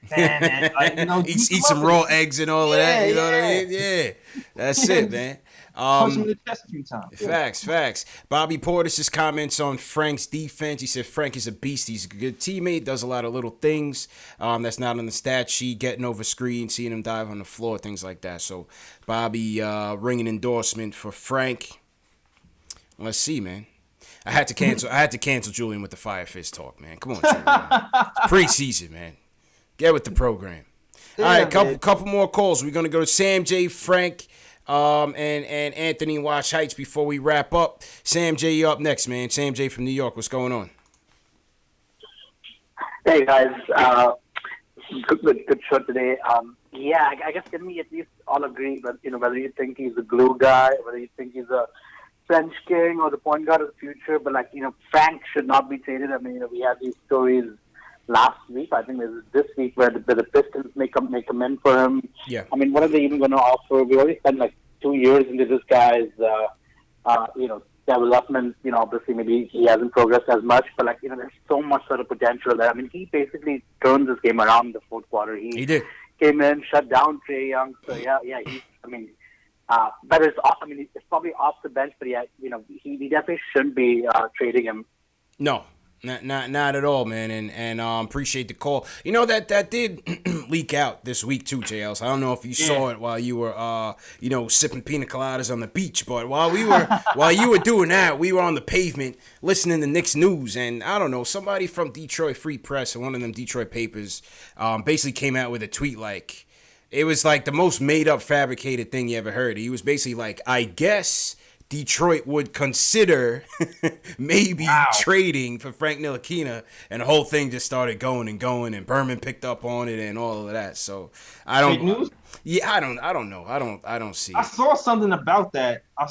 Speaker 2: you know,
Speaker 1: eat some raw eggs and all of that. You know what I mean? Yeah, that's it, man.
Speaker 2: Punch him in the chest a few times.
Speaker 1: Facts. Bobby Portis' comments on Frank's defense. He said Frank is a beast. He's a good teammate. Does a lot of little things that's not on the stat sheet. Getting over screen, seeing him dive on the floor, things like that. So Bobby ringing endorsement for Frank. Let's see, man. I had to cancel Julian with the Fire Fist talk, man. Come on, Julian. It's preseason, man. Get with the program. All right, couple more calls. We're gonna go to Sam J, Frank, and Anthony Wash Heights before we wrap up. Sam J, you up next, man. Sam J from New York. What's going on?
Speaker 10: Hey guys, good show today. I guess can we at least all agree that, you know, whether you think he's a glue guy, whether you think he's a French king or the point guard of the future, but, like, you know, Frank should not be traded. I mean, you know, we had these stories last week. I think this week where the Pistons make a in for him. Yeah. I mean, what are they even going to offer? We already spent like 2 years into this guy's, you know, development. You know, obviously maybe he hasn't progressed as much, but, like, you know, there's so much sort of potential there. I mean, he basically turned this game around in the fourth quarter. He did. Came in, shut down Trae Young. So but it's probably off the bench, but you know, he definitely shouldn't be trading him. No,
Speaker 1: not at all, man. And appreciate the call. You know, that did leak out this week too, JLs. I don't know if you saw it while you were you know, sipping pina coladas on the beach, but while you were doing that, we were on the pavement listening to Knicks news, and I don't know, somebody from Detroit Free Press or one of them Detroit papers basically came out with a tweet like, it was like the most made-up, fabricated thing you ever heard. He was basically like, I guess Detroit would consider maybe trading for Frank Ntilikina, and the whole thing just started going, and Berman picked up on it and all of that. So I don't. Fake news? Yeah, I don't know. I don't see it.
Speaker 2: I saw something about that. I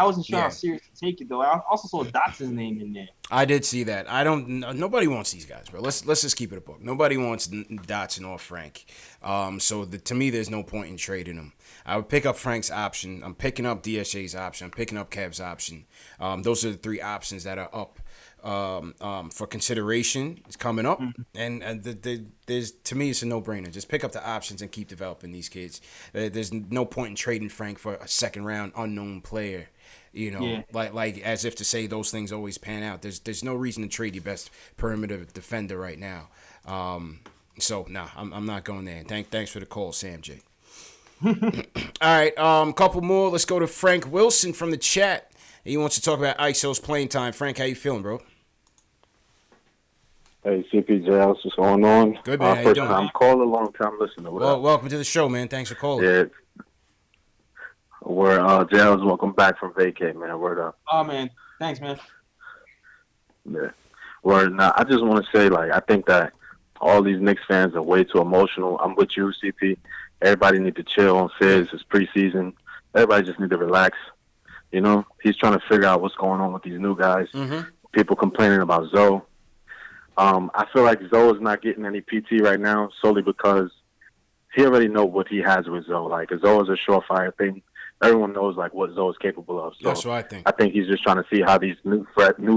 Speaker 2: wasn't sure how serious to take it though. I also saw Dotson's name in there.
Speaker 1: I did see that. Nobody wants these guys, bro. Let's just keep it a book. Nobody wants Dotson or Frank. To me, there's no point in trading them. I would pick up Frank's option. I'm picking up DSJ's option. I'm picking up Kev's option. Those are the three options that are up for consideration. It's coming up, and there's, to me, it's a no-brainer. Just pick up the options and keep developing these kids. There's no point in trading Frank for a second-round unknown player. You know, like as if to say those things always pan out. There's no reason to trade your best perimeter defender right now. I'm not going there. Thanks for the call, Sam J. All right, couple more. Let's go to Frank Wilson from the chat. He wants to talk about ISO's playing time. Frank, how you feeling, bro?
Speaker 6: Hey, CPJ, what's going on?
Speaker 1: Good, man. How you
Speaker 6: first
Speaker 1: doing?
Speaker 6: time caller, long time listener.
Speaker 1: Welcome to the show, man. Thanks for calling.
Speaker 6: Yeah. Jails, welcome back from vacay, man. Word up.
Speaker 2: Oh, man. Thanks, man.
Speaker 6: Yeah. Word. Now, I just want to say, like, I think that all these Knicks fans are way too emotional. I'm with you, CP. Everybody need to chill on Fizz. It's preseason. Everybody just need to relax. You know, he's trying to figure out what's going on with these new guys. People complaining about Zoe. I feel like Zoe is not getting any PT right now solely because he already know what he has with Zoe. Like, Zoe is a surefire thing. Everyone knows, like, what Zoe is capable of. So
Speaker 1: that's what I think.
Speaker 6: I think he's just trying to see how these new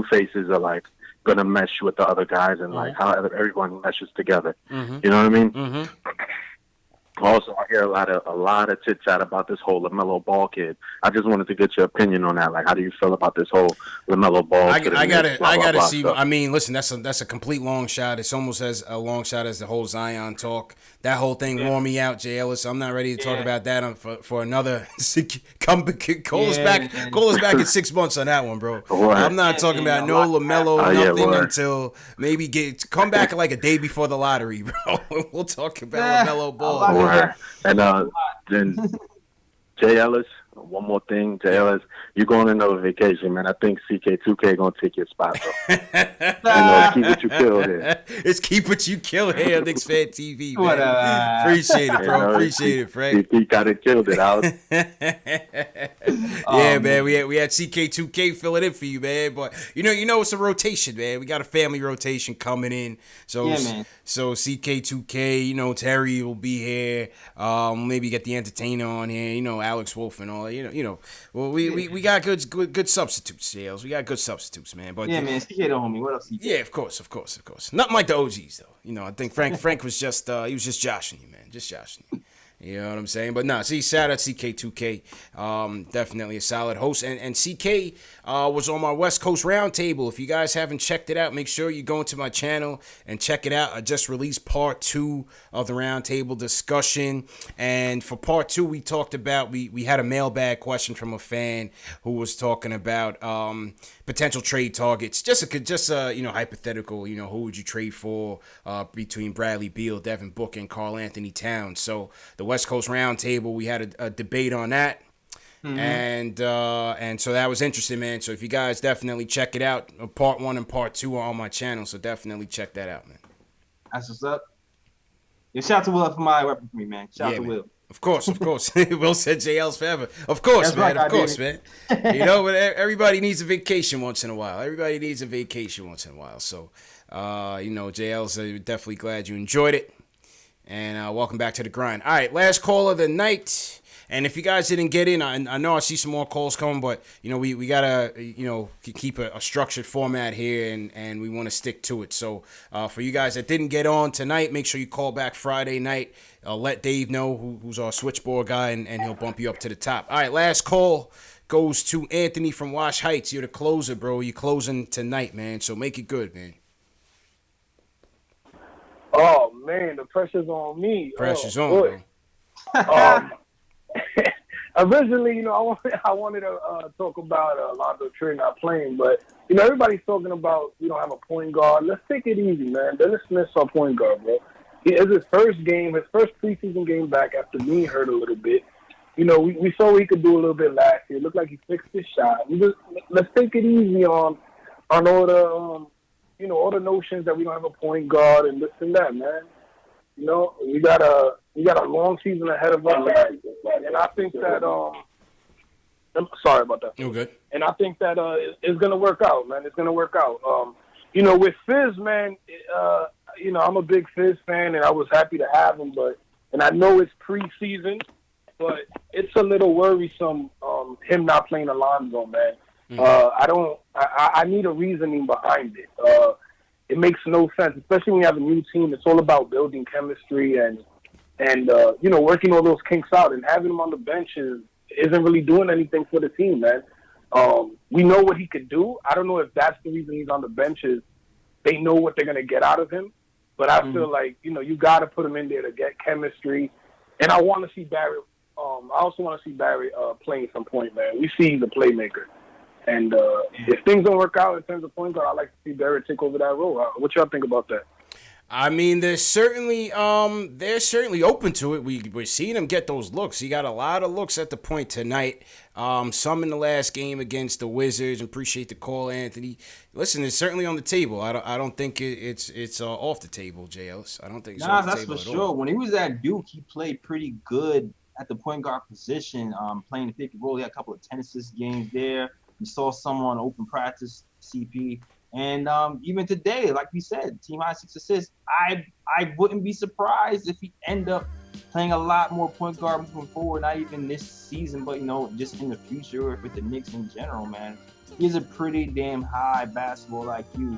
Speaker 6: faces are, like, going to mesh with the other guys and, like, how everyone meshes together. You know what I mean? Also, I hear a lot of chit chat about this whole LaMelo Ball kid. I just wanted to get your opinion on that. Like, how do you feel about this whole LaMelo Ball?
Speaker 1: I gotta see.
Speaker 6: Stuff.
Speaker 1: I mean, listen, that's a complete long shot. It's almost as a long shot as the whole Zion talk. That whole thing wore me out, Jay Ellis. I'm not ready to talk about that for another. Call us back in 6 months on that one, bro. I'm not talking about no LaMelo nothing until maybe come back like a day before the lottery, bro. We'll talk about LaMelo Ball.
Speaker 6: And then Jay Ellis, one more thing, Jay Ellis, you're going on another vacation, man. I think CK2K gonna take your spot, bro. Keep what you kill here.
Speaker 1: It's keep what you kill here, KnicksFanTV, man. Appreciate it, bro. Appreciate it, Frank.
Speaker 6: He got it, killed it out.
Speaker 1: Yeah, man. We had CK2K fill it in for you, man. But you know, it's a rotation, man. We got a family rotation coming in. So so CK2K, Terry will be here. Maybe get the entertainer on here. Alex Wolf and all. Well, we got good substitutes, Sales. We got good substitutes, man. But
Speaker 2: man, CK the homie. What else? CK?
Speaker 1: Yeah, of course. Nothing like the OGs though. I think Frank was just he was just joshing you, man. Just joshing you. You know what I'm saying? But shout out CK2K. Definitely a solid host. And CK was on my West Coast Roundtable. If you guys haven't checked it out, make sure you go into my channel and check it out. I just released part 2 of the Roundtable discussion. And for part 2, we talked about, we had a mailbag question from a fan who was talking about potential trade targets. Just hypothetical, who would you trade for between Bradley Beal, Devin Booker, and Karl Anthony Towns. So the West Coast Roundtable, we had a debate on that. Mm-hmm. And so that was interesting, man. So if you guys definitely check it out, part 1 and part 2 are on my channel. So definitely check that out, man.
Speaker 2: That's what's up. Yeah, shout out to Will for my weapon for me, man. Shout out to Will.
Speaker 1: Of course. Will said JL's forever. Of course, man. Of course, man. But everybody needs a vacation once in a while. So, JL's definitely glad you enjoyed it. And welcome back to the grind. All right, last call of the night. And if you guys didn't get in, I know I see some more calls coming, but, we got to, keep a structured format here, and we want to stick to it. So for you guys that didn't get on tonight, make sure you call back Friday night. Let Dave know, who's our switchboard guy, and he'll bump you up to the top. All right, last call goes to Anthony from Wash Heights. You're the closer, bro. You're closing tonight, man, so make it good, man.
Speaker 11: Oh, man, the pressure's on me.
Speaker 1: Pressure's on, bro.
Speaker 11: Originally, I wanted to talk about Alonzo Trae not playing, but, everybody's talking about we don't have a point guard. Let's take it easy, man. Dennis Smith's our point guard, bro. It's his first preseason game back after being hurt a little bit. We saw what he could do a little bit last year. It looked like he fixed his shot. Let's take it easy on all the all the notions that we don't have a point guard and this and that, man. We got a long season ahead of us, and I think that I'm sorry about that.
Speaker 1: You're good.
Speaker 11: And I think that it's gonna work out, man. It's gonna work out. With Fizz, man. I'm a big Fizz fan, and I was happy to have him, and I know it's preseason, but it's a little worrisome him not playing Alonzo, man. I need a reasoning behind it. It makes no sense, especially when you have a new team. It's all about building chemistry and working all those kinks out. And having him on the bench isn't really doing anything for the team, man. We know what he could do. I don't know if that's the reason he's on the bench is they know what they're going to get out of him. But I feel like, you got to put him in there to get chemistry. And I want to see Barrett. I also want to see Barrett playing some point, man. We see he's a playmaker. And if things don't work out in terms of point guard, I'd like to see Barrett take over that role. What y'all think about that?
Speaker 1: I mean, they're certainly open to it. We're seeing him get those looks. He got a lot of looks at the point tonight. Some in the last game against the Wizards. Appreciate the call, Anthony. Listen, it's certainly on the table. I don't think it's off the table, JLs. I don't think it's off the table
Speaker 2: that's for
Speaker 1: at
Speaker 2: sure.
Speaker 1: all.
Speaker 2: When he was at Duke, he played pretty good at the point guard position, playing the 50 role. He had a couple of 10 assist games there. We saw someone open practice, CP. And even today, like we said, team high 6 assists. I wouldn't be surprised if he end up playing a lot more point guard moving forward, not even this season, but, just in the future with the Knicks in general, man. He has a pretty damn high basketball IQ.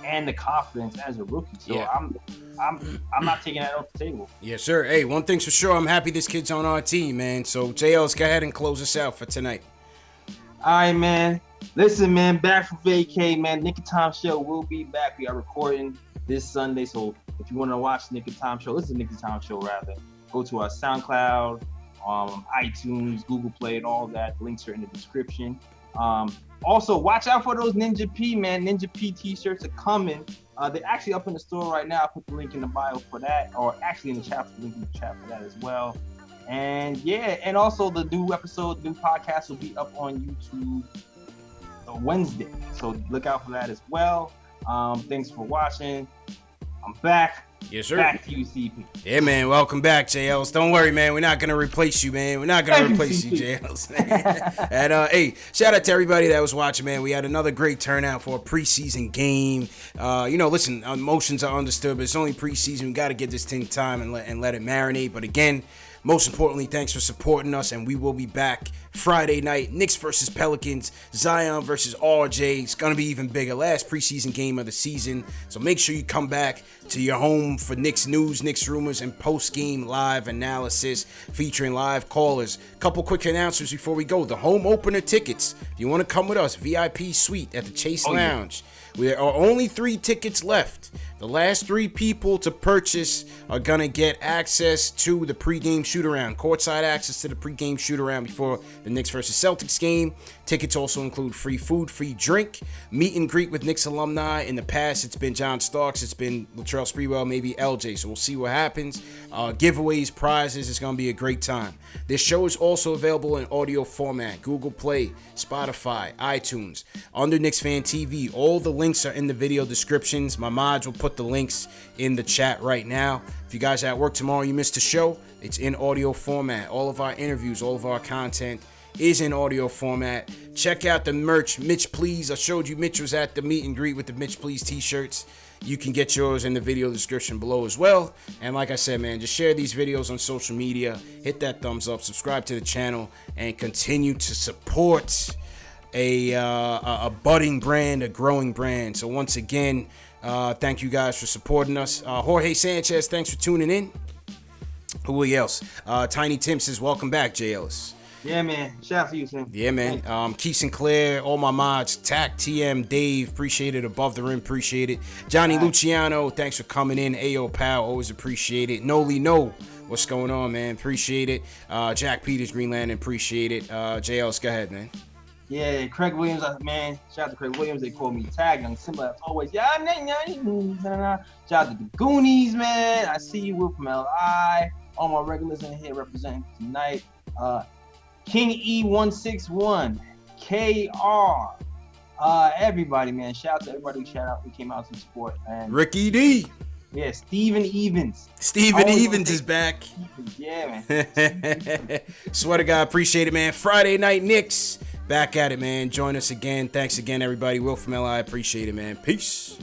Speaker 2: and the confidence as a rookie. So
Speaker 1: Yeah.
Speaker 2: I'm not taking that off the table.
Speaker 1: Yes, sir. Hey, one thing's for sure, I'm happy this kid's on our team, man. So, JLs, go ahead and close us out for tonight.
Speaker 2: All right, man. Listen, man, back from vacay, man. Nick and Tom Show will be back. We are recording this Sunday, so if you want to watch Nick and Tom Show, listen to Nick and Tom Show, rather. Go to our SoundCloud, iTunes, Google Play, and all that. Links are in the description. Also, watch out for those Ninja P, man. Ninja P t-shirts are coming. They're actually up in the store right now. I put the link in the bio for that, or actually in the chat, link in the chat for that as well. And yeah, and also the new episode, the new podcast will be up on YouTube Wednesday. So look out for that as well. Thanks for watching. I'm back.
Speaker 1: Yes, sir.
Speaker 2: Back to you, CP.
Speaker 1: Yeah, man. Welcome back, JLs. Don't worry, man. We're not going to replace you, man. We're not going to replace you, JLs. And, hey, shout out to everybody that was watching, man. We had another great turnout for a preseason game. Listen, emotions are understood, but it's only preseason. We got to get this thing time and let it marinate. But again, most importantly, thanks for supporting us, and we will be back Friday night. Knicks versus Pelicans, Zion versus RJ. It's going to be even bigger. Last preseason game of the season. So make sure you come back to your home for Knicks news, Knicks rumors, and post-game live analysis featuring live callers. Couple quick announcements before we go. The home opener tickets. If you want to come with us, VIP suite at the Chase Lounge. There are only 3 tickets left. The last 3 people to purchase are going to get access to the pregame shoot-around, courtside access to the pregame shoot-around before the Knicks versus Celtics game. Tickets also include free food, free drink, meet and greet with Knicks alumni. In the past, it's been John Starks, it's been Latrell Sprewell, maybe LJ, so we'll see what happens. Giveaways, prizes, it's going to be a great time. This show is also available in audio format, Google Play, Spotify, iTunes, under KnicksFanTV. All the links are in the video descriptions. My mods will put the links in the chat right now. If you guys are at work tomorrow, you missed the show, it's in audio format. All of our interviews, all of our content is in audio format. Check out the merch, Mitch Please. I showed you Mitch was at the meet and greet with the Mitch Please t-shirts. You can get yours in the video description below as well. And like I said, man, just share these videos on social media. Hit that thumbs up, subscribe to the channel, and continue to support a budding brand, a growing brand. So once again, thank you guys for supporting us. Jorge Sanchez, thanks for tuning in. Who else? Tiny Tim says, welcome back, JLs.
Speaker 2: Yeah, man. Shout out to you, Tim.
Speaker 1: Yeah, man. Keith Sinclair, all my mods, Tack, TM, Dave, appreciate it. Above the Rim, appreciate it. Johnny Luciano, thanks for coming in. Ayo Pal, always appreciate it. Noli No, what's going on, man? Appreciate it. Jack Peters, Green Lantern, appreciate it. JLs, go ahead, man.
Speaker 2: Yeah, Craig Williams, man. Shout out to Craig Williams. They call me Tag Young Simba. As always, shout out to the Goonies, man. I see you, Will from LI. All my regulars in here representing tonight. King E161, KR, everybody, man. Shout out to everybody who came out to support. And
Speaker 1: Ricky D.
Speaker 2: Yeah, Steven Evans.
Speaker 1: Steven Evans is back.
Speaker 2: Yeah, man.
Speaker 1: Swear to God, appreciate it, man. Friday night Knicks. Back at it, man. Join us again. Thanks again, everybody. Will from LI, appreciate it, man. Peace.